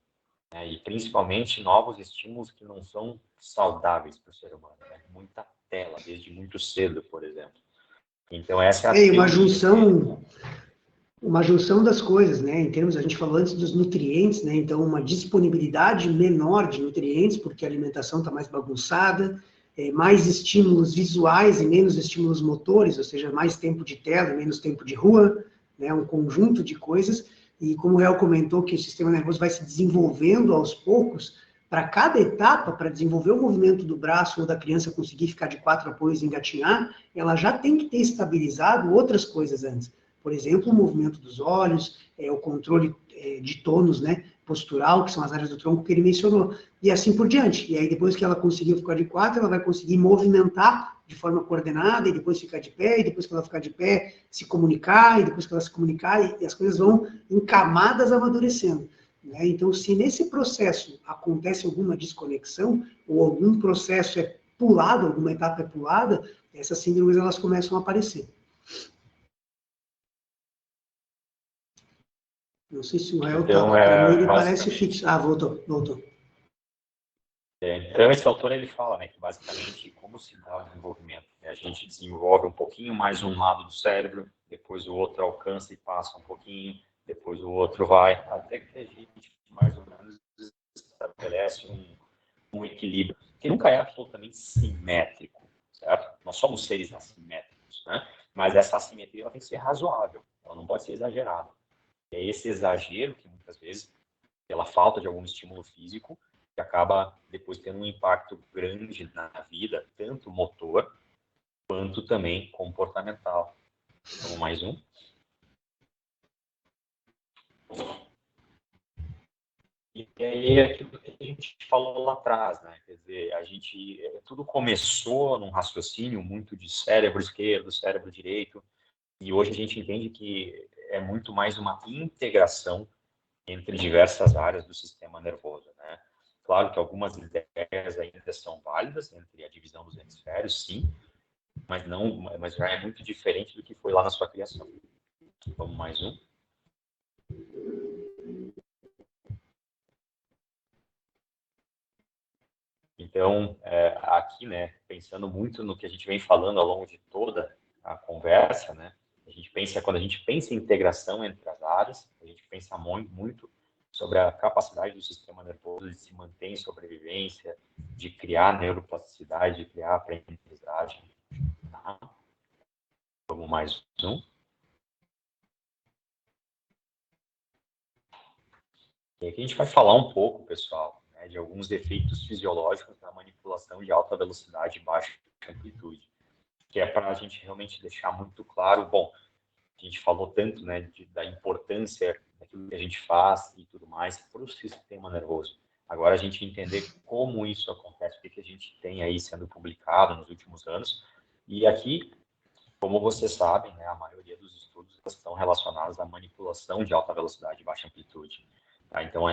né? E principalmente novos estímulos que não são saudáveis para o ser humano, né? Muita tela, desde muito cedo, por exemplo. Então, essa é a uma junção das coisas, né? Em termos, a gente falou antes dos nutrientes, né? Então, uma disponibilidade menor de nutrientes, porque a alimentação está mais bagunçada, mais estímulos visuais e menos estímulos motores, ou seja, mais tempo de tela e menos tempo de rua, né? Um conjunto de coisas. E como o Real comentou, que o sistema nervoso vai se desenvolvendo aos poucos, para cada etapa, para desenvolver o movimento do braço ou da criança conseguir ficar de 4 apoios e engatinhar, ela já tem que ter estabilizado outras coisas antes. Por exemplo, o movimento dos olhos, o controle de tônus, né, postural, que são as áreas do tronco que ele mencionou, e assim por diante. E aí, depois que ela conseguiu ficar de quatro, ela vai conseguir movimentar de forma coordenada, e depois ficar de pé, e depois que ela ficar de pé, se comunicar, e depois que ela se comunicar, e as coisas vão em camadas amadurecendo. Né? Então, se nesse processo acontece alguma desconexão, ou algum processo é pulado, alguma etapa é pulada, essas síndromes elas começam a aparecer. Não sei se o Rael Então, está. Para mim, ele parece basicamente, fixo. Ah, voltou. então, esse autor ele fala, né, que basicamente como se dá o desenvolvimento. Né? A gente desenvolve um pouquinho mais um lado do cérebro, depois o outro alcança e passa um pouquinho, depois o outro vai, até que a gente mais ou menos estabelece um equilíbrio, que nunca é absolutamente simétrico, certo? Nós somos seres assimétricos, né? Mas essa assimetria ela tem que ser razoável, ela não pode ser exagerada. E é esse exagero que muitas vezes, pela falta de algum estímulo físico, que acaba depois tendo um impacto grande na vida, tanto motor quanto também comportamental. Vamos mais um. E aí é aquilo que a gente falou lá atrás, né? Quer dizer, tudo começou num raciocínio muito de cérebro esquerdo, cérebro direito, e hoje a gente entende que é muito mais uma integração entre diversas áreas do sistema nervoso, né? Claro que algumas ideias ainda são válidas entre a divisão dos hemisférios, sim, mas já é muito diferente do que foi lá na sua criação. Vamos mais um. Então, aqui, né, pensando muito no que a gente vem falando ao longo de toda a conversa, né, quando a gente pensa em integração entre as áreas, a gente pensa muito sobre a capacidade do sistema nervoso de se manter em sobrevivência, de criar neuroplasticidade, de criar aprendizagem. Tá? Vamos mais um. E aqui a gente vai falar um pouco, pessoal, né, de alguns efeitos fisiológicos da manipulação de alta velocidade e baixa amplitude, que é para a gente realmente deixar muito claro, bom, a gente falou tanto, né, da importância daquilo que a gente faz e tudo mais para o sistema nervoso. Agora a gente entender como isso acontece, o que a gente tem aí sendo publicado nos últimos anos. E aqui, como vocês sabem, né, a maioria dos estudos estão relacionados à manipulação de alta velocidade e baixa amplitude. Tá? Então,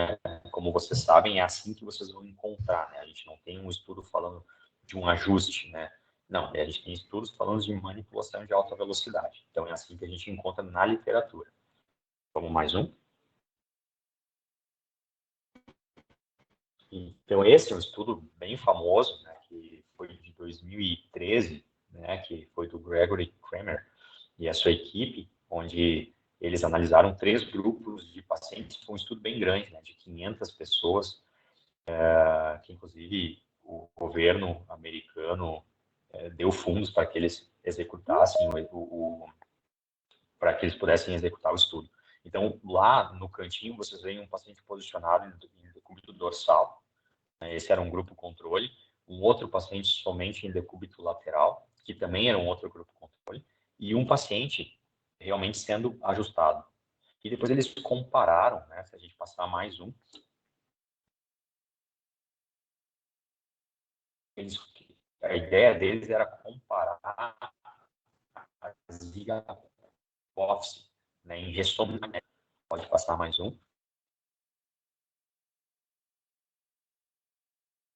como vocês sabem, é assim que vocês vão encontrar. Né? A gente não tem um estudo falando de um ajuste, né? Não, a gente tem estudos falando de manipulação de alta velocidade. Então, é assim que a gente encontra na literatura. Vamos mais um. Então, esse é um estudo bem famoso, né, que foi de 2013, né, que foi do Gregory Kramer e a sua equipe, onde eles analisaram 3 grupos de pacientes. Foi um estudo bem grande, né, de 500 pessoas, que inclusive o governo americano deu fundos para que eles executassem para que eles pudessem executar o estudo. Então, lá no cantinho, vocês veem um paciente posicionado em decúbito dorsal, né? Esse era um grupo controle, um outro paciente somente em decúbito lateral, que também era um outro grupo controle, e um paciente realmente sendo ajustado. E depois eles compararam, né, se a gente passar mais um, a ideia deles era comparar as hipófise, né, em ressonância. Pode passar mais um.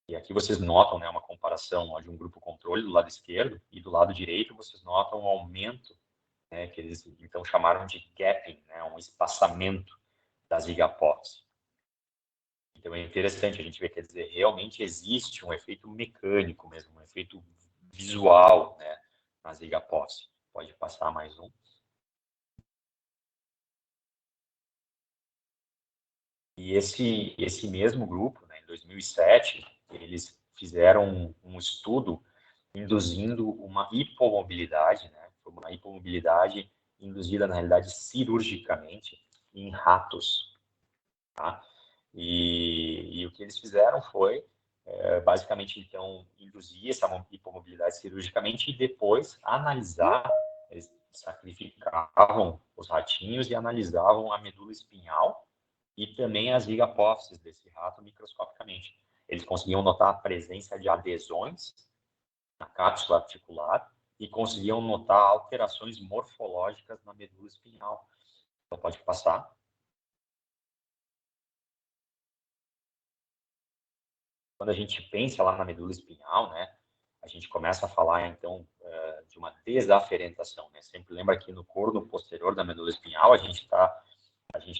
E aqui vocês notam, né, uma comparação ó, de um grupo controle do lado esquerdo e do lado direito vocês notam um aumento, né, que eles então chamaram de gapping, né, um espaçamento das hipófises. Então é interessante a gente ver, quer dizer, realmente existe um efeito mecânico mesmo, um efeito visual, né, nas hipófises. Pode passar mais um. E esse mesmo grupo, né, em 2007, eles fizeram um estudo induzindo uma hipomobilidade, né, uma hipomobilidade induzida, na realidade, cirurgicamente em ratos. Tá? E o que eles fizeram foi, basicamente, então, induzir essa hipomobilidade cirurgicamente e depois analisar, eles sacrificavam os ratinhos e analisavam a medula espinhal e também as ligapófises desse rato microscopicamente. Eles conseguiam notar a presença de adesões na cápsula articular e conseguiam notar alterações morfológicas na medula espinhal. Então, pode passar. Quando a gente pensa lá na medula espinhal, né, a gente começa a falar, então, de uma desaferentação, né? Sempre lembra que no corno posterior da medula espinhal, a gente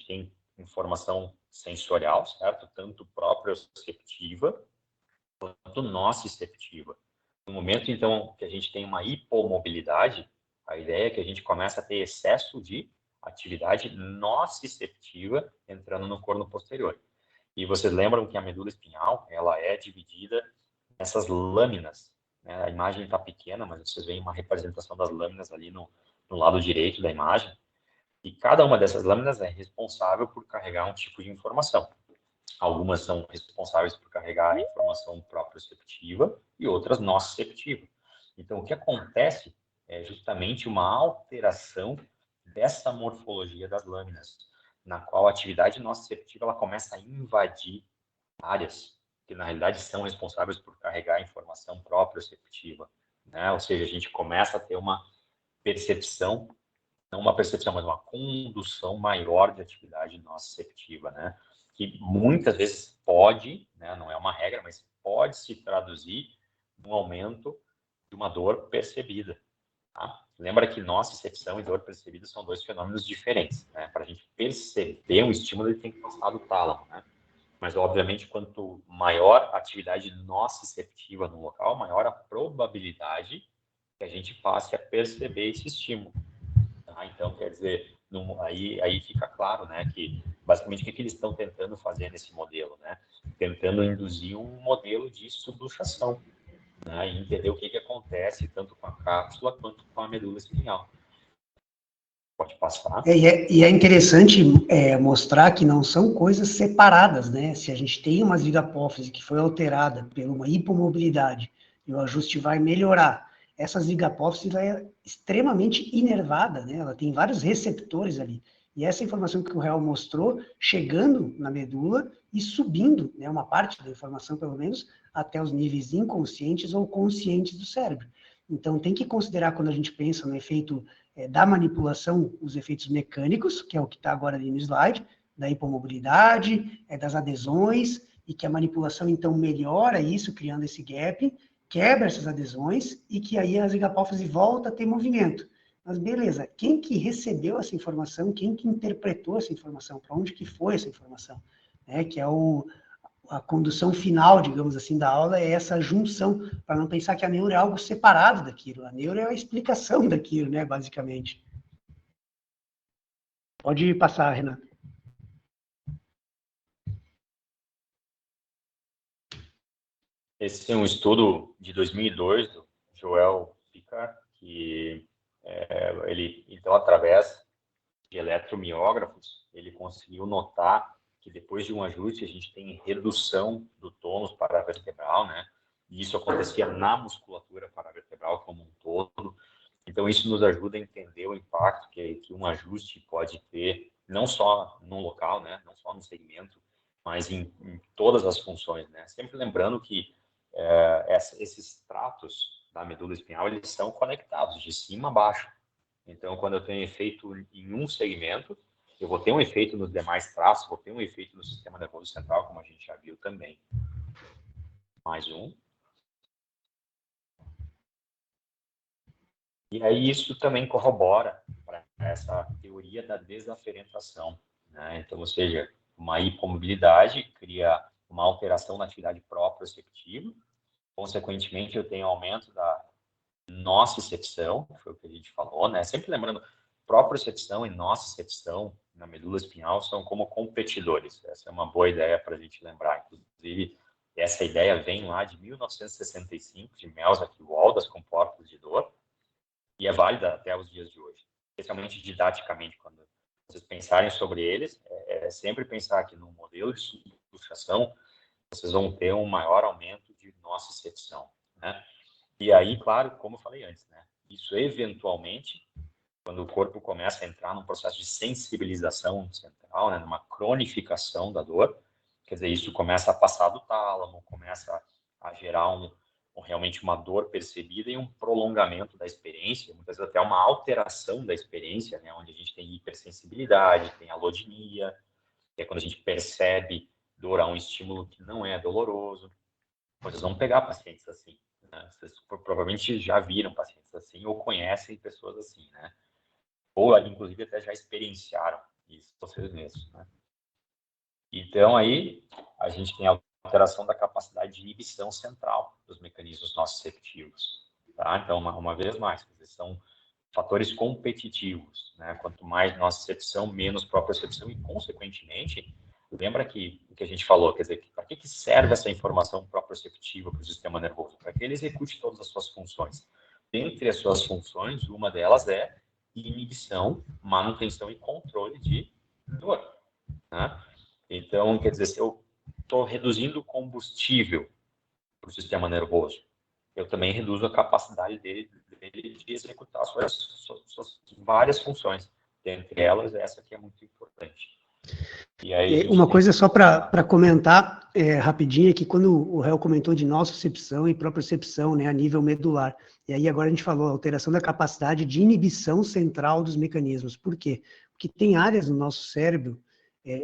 tem informação sensorial, certo? Tanto proprioceptiva quanto nociceptiva. No momento, então, que a gente tem uma hipomobilidade, a ideia é que a gente começa a ter excesso de atividade nociceptiva entrando no corno posterior. E vocês lembram que a medula espinhal, ela é dividida nessas lâminas, né? A imagem está pequena, mas vocês veem uma representação das lâminas ali no lado direito da imagem. E cada uma dessas lâminas é responsável por carregar um tipo de informação. Algumas são responsáveis por carregar a informação proprioceptiva e outras nociceptiva. Então, o que acontece é justamente uma alteração dessa morfologia das lâminas, na qual a atividade nociceptiva ela começa a invadir áreas que, na realidade, são responsáveis por carregar a informação proprioceptiva, né? Ou seja, a gente começa a ter uma percepção, não uma percepção, mas uma condução maior de atividade nociceptiva, né? Que muitas vezes pode, né, não é uma regra, mas pode se traduzir num aumento de uma dor percebida. Tá? Lembra que nocicepção e dor percebida são dois fenômenos diferentes, né? Para a gente perceber um estímulo, ele tem que passar do tálamo, né? Mas, obviamente, quanto maior a atividade nociceptiva no local, maior a probabilidade que a gente passe a perceber esse estímulo. Tá? Então, quer dizer, aí fica claro, né, que basicamente o que eles estão tentando fazer nesse modelo, né? Tentando induzir um modelo de subluxação, né? E entender o que acontece tanto com a cápsula quanto com a medula espinhal. Pode passar. E é interessante mostrar que não são coisas separadas, né? Se a gente tem uma zigapófise que foi alterada por uma hipomobilidade e o ajuste vai melhorar, essa zigapófise é extremamente inervada, né? Ela tem vários receptores ali. E essa informação que o Real mostrou, chegando na medula e subindo, né, uma parte da informação, pelo menos, até os níveis inconscientes ou conscientes do cérebro. Então, tem que considerar, quando a gente pensa no efeito da manipulação, os efeitos mecânicos, que é o que está agora ali no slide, da hipomobilidade, das adesões, e que a manipulação, então, melhora isso, criando esse gap, quebra essas adesões, e que aí a zigapófise volta a ter movimento. Mas, beleza, quem que recebeu essa informação, quem que interpretou essa informação, para onde que foi essa informação? Né? Que é a condução final, digamos assim, da aula é essa junção, para não pensar que a neuro é algo separado daquilo. A neuro é a explicação daquilo, né, basicamente. Pode passar, Renato. Esse é um estudo de 2002, do Joel Picard, que ele, então, através de eletromiógrafos, ele conseguiu notar que depois de um ajuste a gente tem redução do tônus paravertebral, né? E isso acontecia na musculatura paravertebral como um todo. Então isso nos ajuda a entender o impacto que um ajuste pode ter, não só no local, né? Não só no segmento, mas em todas as funções, né? Sempre lembrando que esses tratos da medula espinhal, eles são conectados de cima a baixo. Então, quando eu tenho efeito em um segmento, eu vou ter um efeito nos demais traços, vou ter um efeito no sistema nervoso central, como a gente já viu também. Mais um. E aí isso também corrobora para essa teoria da desaferentação, né? Então, ou seja, uma hipomobilidade cria uma alteração na atividade proprioceptiva, consequentemente eu tenho aumento da nocicepção, que foi o que a gente falou, né? Sempre lembrando, propriocepção e nocicepção na medula espinhal são como competidores. Essa é uma boa ideia para a gente lembrar. Inclusive, essa ideia vem lá de 1965, de Melzack e Wall, com portas de dor, e é válida até os dias de hoje, especialmente didaticamente, quando vocês pensarem sobre eles, sempre pensar que no modelo de subluxação, vocês vão ter um maior aumento de nocicepção, né? E aí, claro, como eu falei antes, né? Isso eventualmente, quando o corpo começa a entrar num processo de sensibilização central, central, né, numa cronificação da dor. Quer dizer, isso começa a passar do tálamo, começa a gerar realmente uma dor percebida e um prolongamento da experiência, muitas vezes até uma alteração da experiência, né, onde a gente tem hipersensibilidade, tem alodinia, que é quando a gente percebe dor a um estímulo que não é doloroso. Vocês vão pegar pacientes assim, né? Vocês provavelmente já viram pacientes assim ou conhecem pessoas assim, né? Ou, inclusive, até já experienciaram isso vocês mesmos, né? Então, aí, a gente tem a alteração da capacidade de inibição central dos mecanismos nociceptivos, tá? Então, uma vez mais, são fatores competitivos, né? Quanto mais nocicepção, menos propriocepção e, consequentemente, lembra que o que a gente falou, quer dizer, para que serve essa informação proprioceptiva para o sistema nervoso? Para que ele execute todas as suas funções. Dentre as suas funções, uma delas é inibição, manutenção e controle de dor, né? Então, quer dizer, se eu estou reduzindo o combustível para o sistema nervoso, eu também reduzo a capacidade dele de executar suas várias funções. Dentre elas, essa que é muito importante. E aí, uma coisa só para comentar rapidinho é que quando o réu comentou de nocicepção e propriocepção, né, a nível medular, e aí agora a gente falou alteração da capacidade de inibição central dos mecanismos. Por quê? Porque tem áreas no nosso cérebro,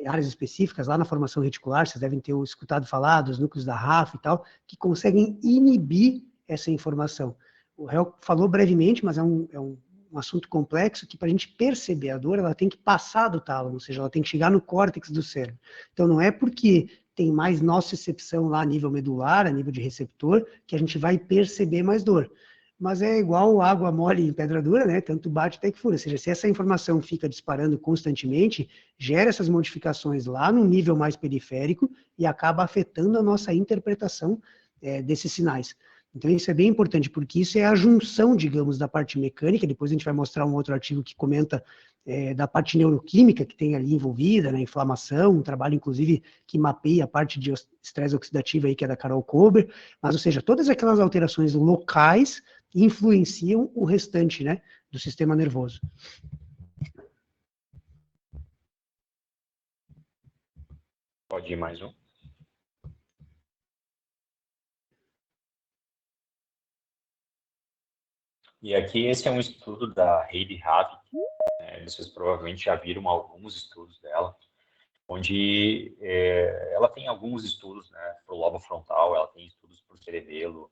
áreas específicas, lá na formação reticular, vocês devem ter escutado falar dos núcleos da RAF e tal, que conseguem inibir essa informação. O réu falou brevemente, mas é um assunto complexo que, para a gente perceber a dor, ela tem que passar do tálamo, ou seja, ela tem que chegar no córtex do cérebro. Então, não é porque tem mais nocicepção lá a nível medular, a nível de receptor, que a gente vai perceber mais dor. Mas é igual água mole em pedra dura, né? Tanto bate até que fura. Ou seja, se essa informação fica disparando constantemente, gera essas modificações lá no nível mais periférico e acaba afetando a nossa interpretação desses sinais. Então, isso é bem importante, porque isso é a junção, digamos, da parte mecânica. Depois a gente vai mostrar um outro artigo que comenta da parte neuroquímica que tem ali envolvida, na inflamação, um trabalho, inclusive, que mapeia a parte de estresse oxidativo aí, que é da Carol Kober. Mas, ou seja, todas aquelas alterações locais influenciam o restante, né, do sistema nervoso. Pode ir mais um. E aqui esse é um estudo da Heidi Havik, né? Vocês provavelmente já viram alguns estudos dela, onde ela tem alguns estudos, né, para o lobo frontal, ela tem estudos para o cerebelo,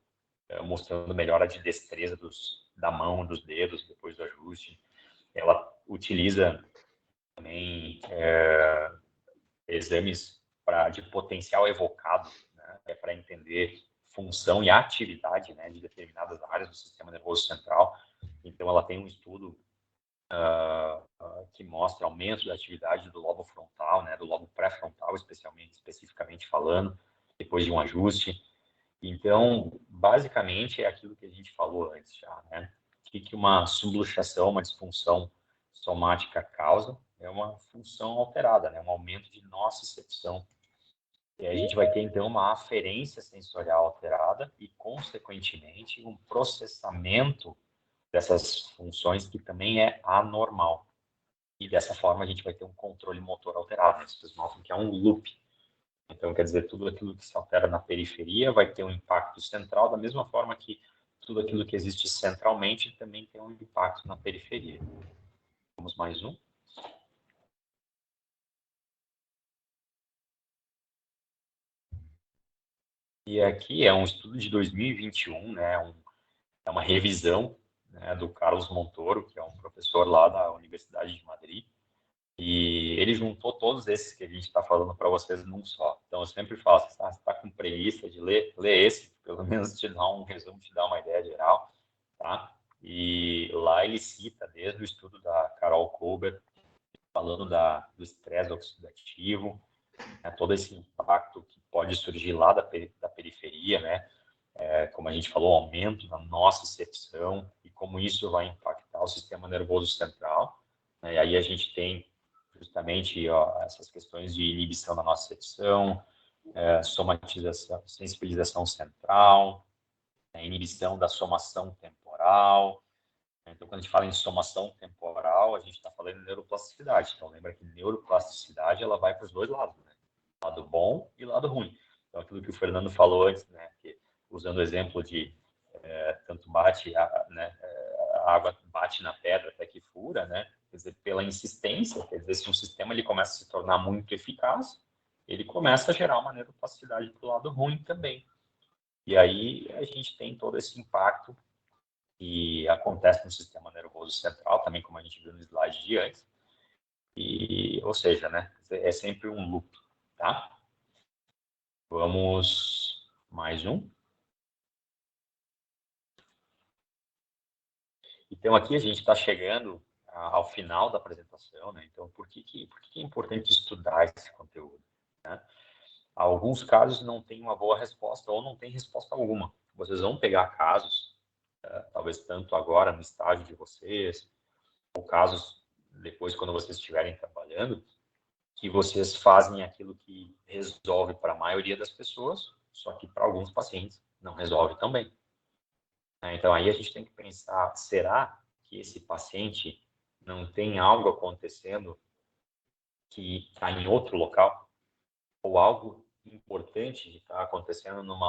mostrando melhora de destreza da mão, dos dedos, depois do ajuste. Ela utiliza também exames de potencial evocado, né, para entender função e atividade, né, de determinadas áreas do sistema nervoso central. Então, ela tem um estudo que mostra aumento da atividade do lobo frontal, né, do lobo pré-frontal, especificamente falando, depois de um ajuste. Então, basicamente, é aquilo que a gente falou antes já, né? O que uma subluxação, uma disfunção somática causa? É uma função alterada, né? Um aumento de nocicepção. E aí a gente vai ter, então, uma aferência sensorial alterada e, consequentemente, um processamento dessas funções que também é anormal. E, dessa forma, a gente vai ter um controle motor alterado. Vocês notam que é um loop. Então, quer dizer, tudo aquilo que se altera na periferia vai ter um impacto central, da mesma forma que tudo aquilo que existe centralmente também tem um impacto na periferia. Vamos mais um. E aqui é um estudo de 2021, né? É uma revisão, né, do Carlos Montoro, que é um professor lá da Universidade de Madrid. E ele juntou todos esses que a gente está falando para vocês num só. Então, eu sempre falo, se você está com preguiça de ler esse, pelo menos te dá um resumo, te dá uma ideia geral, tá? E lá ele cita, desde o estudo da Carol Kober, falando do estresse oxidativo, né, todo esse impacto que pode surgir lá da periferia, né? Como a gente falou, o aumento da nocicepção e como isso vai impactar o sistema nervoso central. Né? E aí a gente tem justamente essas questões de inibição da nocicepção, somatização, sensibilização central, inibição da somação temporal, Então, quando a gente fala em somação temporal, a gente está falando de neuroplasticidade. Então, lembra que neuroplasticidade ela vai para os dois lados, né? Lado bom e lado ruim. Então, aquilo que o Fernando falou antes, né? Que, usando o exemplo de tanto bate, a água bate na pedra até que fura, né? Quer dizer, pela insistência, quer dizer, se um sistema ele começa a se tornar muito eficaz, ele começa a gerar uma neuroplasticidade para o lado ruim também. E aí a gente tem todo esse impacto que acontece no sistema nervoso central, também como a gente viu no slide de antes, ou seja, né, é sempre um loop, tá? Vamos mais um. Então aqui a gente está chegando ao final da apresentação, né? Então por que é importante estudar esse conteúdo, né? Alguns casos não tem uma boa resposta ou não tem resposta alguma. Vocês vão pegar casos, talvez tanto agora no estágio de vocês, ou casos depois quando vocês estiverem trabalhando, que vocês fazem aquilo que resolve para a maioria das pessoas, só que para alguns pacientes não resolve também. Então aí a gente tem que pensar, será que esse paciente não tem algo acontecendo que está em outro local? Ou algo importante de estar acontecendo num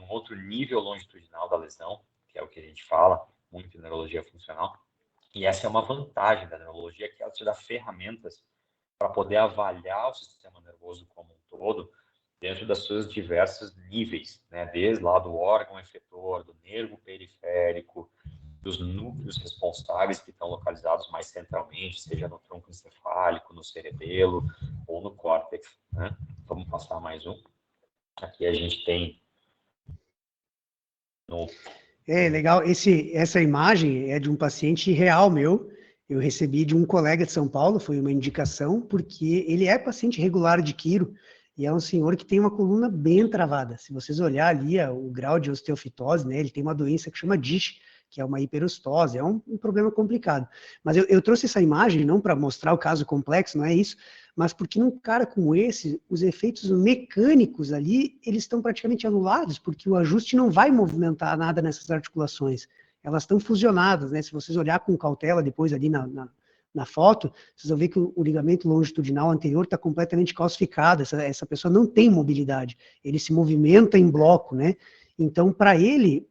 outro nível longitudinal da lesão, que é o que a gente fala muito em neurologia funcional. E essa é uma vantagem da neurologia, que ela te dá ferramentas para poder avaliar o sistema nervoso como um todo, dentro das suas diversos níveis, né? Desde lá do órgão efetor, do nervo periférico, dos núcleos responsáveis que estão localizados mais centralmente, seja no tronco encefálico, no cerebelo ou no córtex, né? Vamos passar mais um. Aqui a gente tem legal. Essa imagem é de um paciente real meu. Eu recebi de um colega de São Paulo, foi uma indicação, porque ele é paciente regular de quiro e é um senhor que tem uma coluna bem travada. Se vocês olharem ali o grau de osteofitose, né, ele tem uma doença que chama DISH, que é uma hiperostose, é um problema complicado. Mas eu trouxe essa imagem não para mostrar o caso complexo, não é isso, mas porque num cara como esse, os efeitos mecânicos ali, eles estão praticamente anulados, porque o ajuste não vai movimentar nada nessas articulações. Elas estão fusionadas, né? Se vocês olhar com cautela depois ali na foto, vocês vão ver que o ligamento longitudinal anterior está completamente calcificado, essa pessoa não tem mobilidade, ele se movimenta em bloco, né? Então, para ele,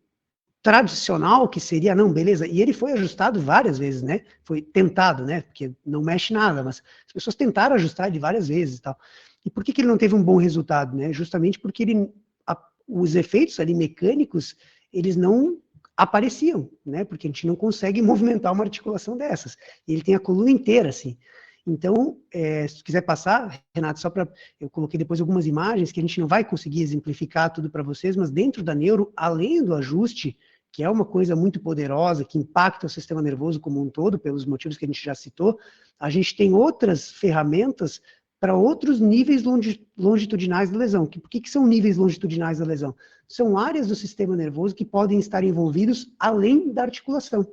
tradicional que seria, não, beleza, e ele foi ajustado várias vezes, né, foi tentado, né, porque não mexe nada, mas as pessoas tentaram ajustar ele várias vezes e tal. E por que ele não teve um bom resultado, né? Justamente porque os efeitos ali mecânicos, eles não apareciam, né, porque a gente não consegue movimentar uma articulação dessas, e ele tem a coluna inteira, assim. Então, se quiser passar, Renato, eu coloquei depois algumas imagens que a gente não vai conseguir exemplificar tudo para vocês, mas dentro da neuro, além do ajuste, que é uma coisa muito poderosa, que impacta o sistema nervoso como um todo, pelos motivos que a gente já citou, a gente tem outras ferramentas para outros níveis longitudinais da lesão. Por que são níveis longitudinais da lesão? São áreas do sistema nervoso que podem estar envolvidos além da articulação,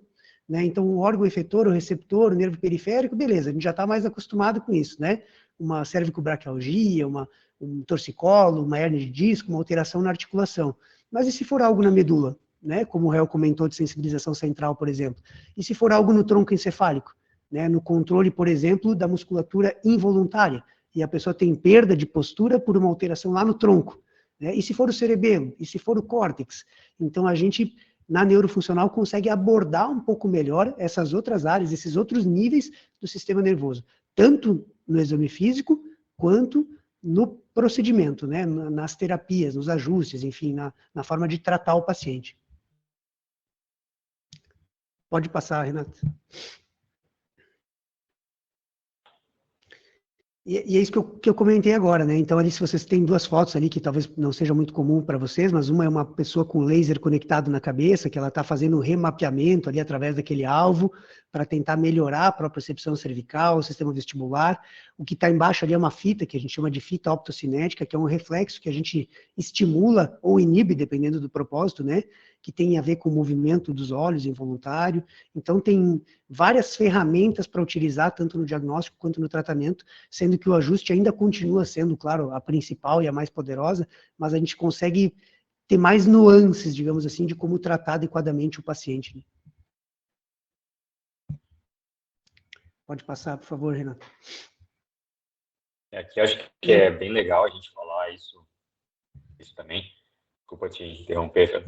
né? Então, o órgão efetor, o receptor, o nervo periférico, beleza, a gente já está mais acostumado com isso, né? Uma cervicobraquialgia, um torcicolo, uma hérnia de disco, uma alteração na articulação. Mas e se for algo na medula? Né, como o réu comentou de sensibilização central, por exemplo. E se for algo no tronco encefálico, né, no controle, por exemplo, da musculatura involuntária, e a pessoa tem perda de postura por uma alteração lá no tronco, né, e se for o cerebelo, e se for o córtex. Então, a gente, na neurofuncional, consegue abordar um pouco melhor essas outras áreas, esses outros níveis do sistema nervoso, tanto no exame físico, quanto no procedimento, né, nas terapias, nos ajustes, enfim, na forma de tratar o paciente. Pode passar, Renato. E é isso que eu comentei agora, né? Então, ali, se vocês têm duas fotos ali, que talvez não seja muito comum para vocês, mas uma é uma pessoa com laser conectado na cabeça, que ela está fazendo um remapeamento ali através daquele alvo, para tentar melhorar a propriocepção cervical, o sistema vestibular. O que está embaixo ali é uma fita, que a gente chama de fita optocinética, que é um reflexo que a gente estimula ou inibe, dependendo do propósito, né? Que tem a ver com o movimento dos olhos involuntário. Então, tem várias ferramentas para utilizar, tanto no diagnóstico quanto no tratamento, sendo que o ajuste ainda continua sendo, claro, a principal e a mais poderosa, mas a gente consegue ter mais nuances, digamos assim, de como tratar adequadamente o paciente. Pode passar, por favor, Renato. Aqui acho que é bem legal a gente falar isso também. Desculpa te interromper,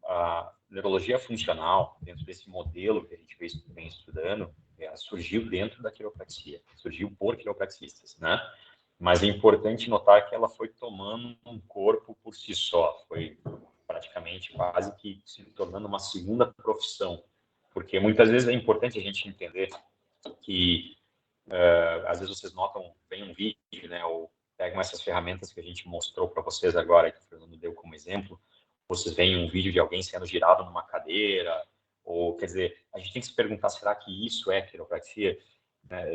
a neurologia funcional, dentro desse modelo que a gente vem estudando, surgiu dentro da quiropraxia, surgiu por quiropraxistas, né? Mas é importante notar que ela foi tomando um corpo por si só, foi praticamente quase que se tornando uma segunda profissão, porque muitas vezes é importante a gente entender que, às vezes vocês notam, vem um vídeo, né, ou pegam essas ferramentas que a gente mostrou para vocês agora, que o Fernando deu como exemplo, vocês veem um vídeo de alguém sendo girado numa cadeira, ou, quer dizer, a gente tem que se perguntar, será que isso é quiropraxia?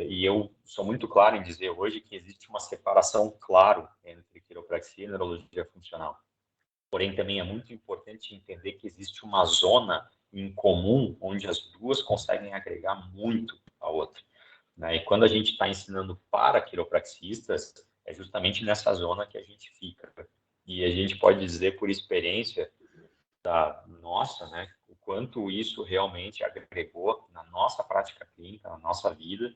E eu sou muito claro em dizer hoje que existe uma separação clara entre quiropraxia e neurologia funcional. Porém, também é muito importante entender que existe uma zona em comum onde as duas conseguem agregar muito a outra. E quando a gente está ensinando para quiropraxistas, é justamente nessa zona que a gente fica. E a gente pode dizer por experiência da nossa, né, o quanto isso realmente agregou na nossa prática clínica, na nossa vida,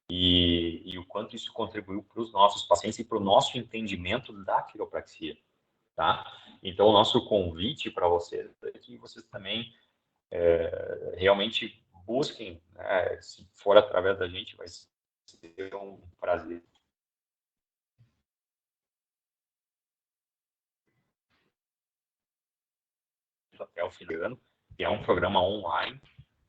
e o quanto isso contribuiu para os nossos pacientes e para o nosso entendimento da quiropraxia, tá? Então, o nosso convite para vocês é que vocês também realmente busquem, né, se for através da gente, vai ser um prazer. Até o fim do ano, que é um programa online,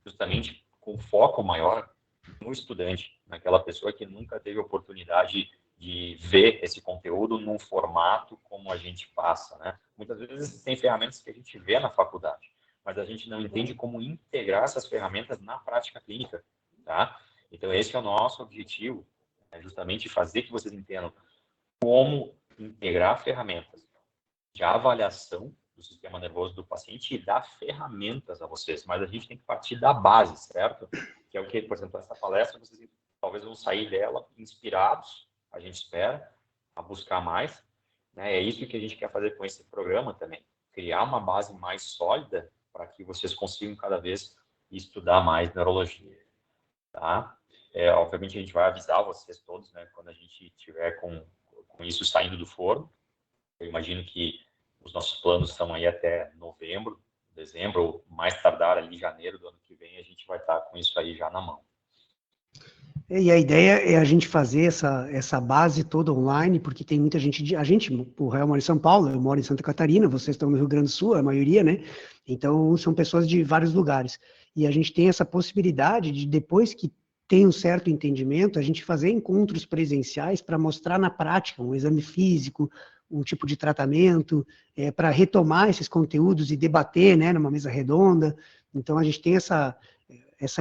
justamente com foco maior no estudante, naquela pessoa que nunca teve oportunidade de ver esse conteúdo num formato como a gente passa, né? Muitas vezes tem ferramentas que a gente vê na faculdade, mas a gente não entende como integrar essas ferramentas na prática clínica, tá? Então, esse é o nosso objetivo, é justamente fazer que vocês entendam como integrar ferramentas de avaliação do sistema nervoso do paciente e dar ferramentas a vocês. Mas a gente tem que partir da base, certo? Que é o que, por exemplo, essa palestra, vocês talvez vão sair dela inspirados, a gente espera, a buscar mais. Né? É isso que a gente quer fazer com esse programa também. Criar uma base mais sólida para que vocês consigam cada vez estudar mais neurologia. Tá? Obviamente, a gente vai avisar vocês todos, né, quando a gente tiver com isso saindo do forno. Eu imagino que os nossos planos estão aí até novembro, dezembro, ou mais tardar ali janeiro do ano que vem, a gente vai estar com isso aí já na mão. E a ideia é a gente fazer essa base toda online, porque tem muita gente, o Rael mora em São Paulo, eu moro em Santa Catarina, vocês estão no Rio Grande do Sul, a maioria, né? Então, são pessoas de vários lugares. E a gente tem essa possibilidade de, depois que tem um certo entendimento, a gente fazer encontros presenciais para mostrar na prática um exame físico, um tipo de tratamento, para retomar esses conteúdos e debater, né, numa mesa redonda. Então, a gente tem essa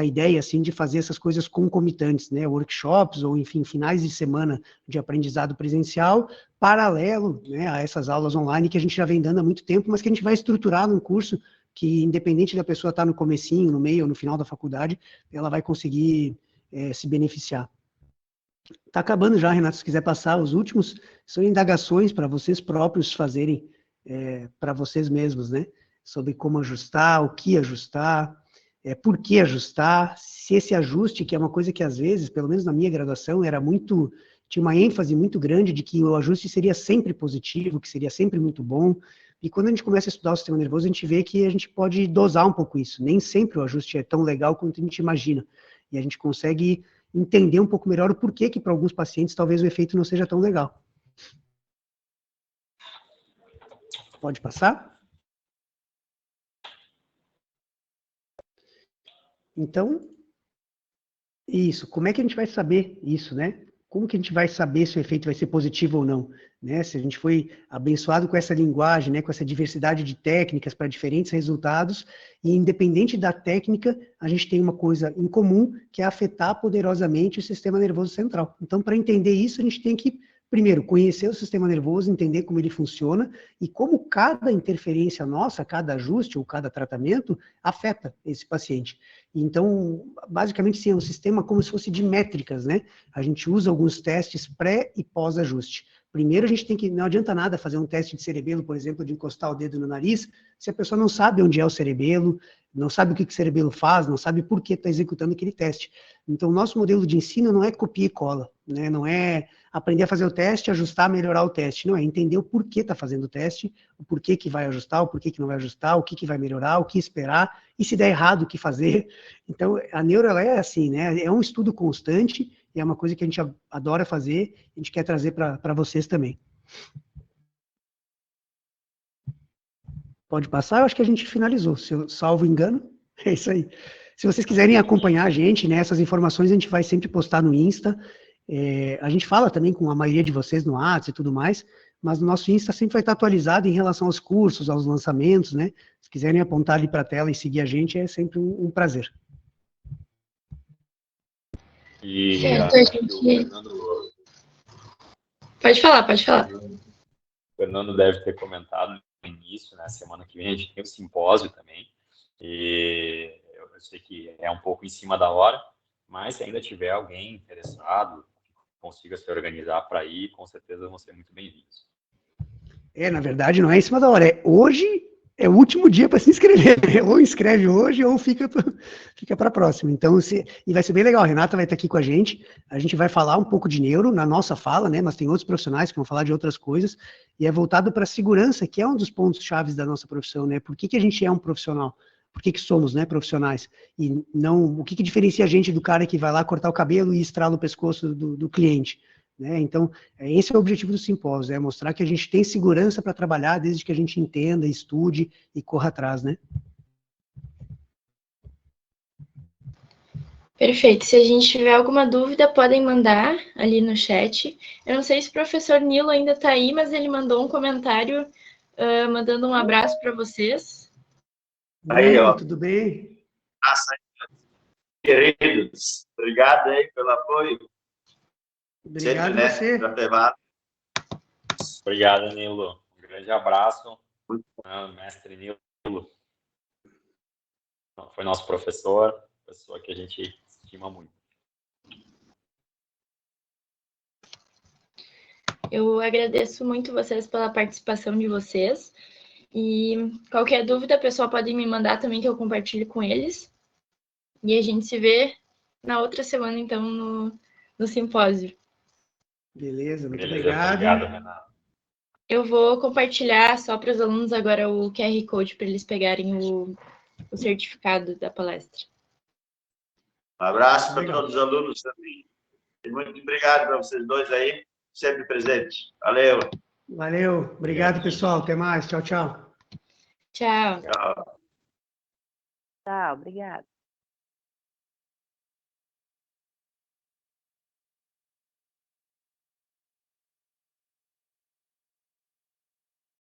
ideia, assim, de fazer essas coisas concomitantes, né, workshops, ou, enfim, finais de semana de aprendizado presencial, paralelo, né, a essas aulas online que a gente já vem dando há muito tempo, mas que a gente vai estruturar num curso que, independente da pessoa estar no comecinho, no meio ou no final da faculdade, ela vai conseguir se beneficiar. Está acabando já, Renato, se quiser passar, os últimos são indagações para vocês próprios fazerem para vocês mesmos, né, sobre como ajustar, o que ajustar, por que ajustar, se esse ajuste, que é uma coisa que às vezes, pelo menos na minha graduação, tinha uma ênfase muito grande de que o ajuste seria sempre positivo, que seria sempre muito bom, e quando a gente começa a estudar o sistema nervoso, a gente vê que a gente pode dosar um pouco isso, nem sempre o ajuste é tão legal quanto a gente imagina, e a gente consegue entender um pouco melhor o porquê que para alguns pacientes talvez o efeito não seja tão legal. Pode passar? Então, isso, como é que a gente vai saber isso, né? Como que a gente vai saber se o efeito vai ser positivo ou não? Né? Se a gente foi abençoado com essa linguagem, né, com essa diversidade de técnicas para diferentes resultados, e independente da técnica, a gente tem uma coisa em comum, que é afetar poderosamente o sistema nervoso central. Então, para entender isso, a gente tem que, primeiro, conhecer o sistema nervoso, entender como ele funciona, e como cada interferência nossa, cada ajuste ou cada tratamento, afeta esse paciente. Então, basicamente, sim, é um sistema como se fosse de métricas, né? A gente usa alguns testes pré e pós-ajuste, Primeiro, a gente tem que, não adianta nada fazer um teste de cerebelo, por exemplo, de encostar o dedo no nariz, se a pessoa não sabe onde é o cerebelo, não sabe o que o cerebelo faz, não sabe por que está executando aquele teste. Então, o nosso modelo de ensino não é copia e cola, né? Não é aprender a fazer o teste, ajustar, melhorar o teste. Não, é entender o porquê está fazendo o teste, o porquê que vai ajustar, o porquê que não vai ajustar, o que vai melhorar, o que esperar, e se der errado, o que fazer. Então, a neuro, ela é assim, né? É um estudo constante, e é uma coisa que a gente adora fazer, a gente quer trazer para vocês também. Pode passar, eu acho que a gente finalizou, se eu salvo engano, é isso aí. Se vocês quiserem acompanhar a gente, né, essas informações a gente vai sempre postar no Insta, a gente fala também com a maioria de vocês no WhatsApp e tudo mais, mas o nosso Insta sempre vai estar atualizado em relação aos cursos, aos lançamentos, né, se quiserem apontar ali para a tela e seguir a gente, é sempre um prazer. E certo, a gente... Pode falar. O Fernando deve ter comentado no início, né? Semana que vem a gente tem o simpósio também. E eu sei que é um pouco em cima da hora, mas se ainda tiver alguém interessado, que consiga se organizar para ir, com certeza vão ser muito bem-vindos. Na verdade, não é em cima da hora, hoje é o último dia para se inscrever, ou inscreve hoje ou fica para a próxima. Então, e vai ser bem legal, a Renata vai estar aqui com a gente vai falar um pouco de neuro na nossa fala, né, mas tem outros profissionais que vão falar de outras coisas, e é voltado para a segurança, que é um dos pontos chaves da nossa profissão, né, por que a gente é um profissional? Por que somos, né, profissionais? E não, o que diferencia a gente do cara que vai lá cortar o cabelo e estrala o pescoço do cliente? Né? Então, esse é o objetivo do simpósio, é mostrar que a gente tem segurança para trabalhar desde que a gente entenda, estude e corra atrás, né? Perfeito. Se a gente tiver alguma dúvida, podem mandar ali no chat. Eu não sei se o professor Nilo ainda está aí, mas ele mandou um comentário mandando um abraço para vocês. Aí, ó. Tudo bem? Nossa, queridos, obrigado aí pelo apoio. Obrigado sempre, você. Né, obrigado, Nilo. Um grande abraço. Mestre Nilo foi nosso professor, pessoa que a gente estima muito. Eu agradeço muito vocês pela participação de vocês. E qualquer dúvida, pessoal, podem me mandar também que eu compartilho com eles. E a gente se vê na outra semana, então, no simpósio. Beleza, muito obrigado. Obrigado, Renato. Eu vou compartilhar só para os alunos agora o QR Code para eles pegarem o certificado da palestra. Um abraço para todos os alunos também. E muito obrigado para vocês dois aí, sempre presentes. Valeu. Valeu. Obrigado, pessoal. Até mais. Tchau, tchau. Tchau. Tchau. Tchau, obrigado.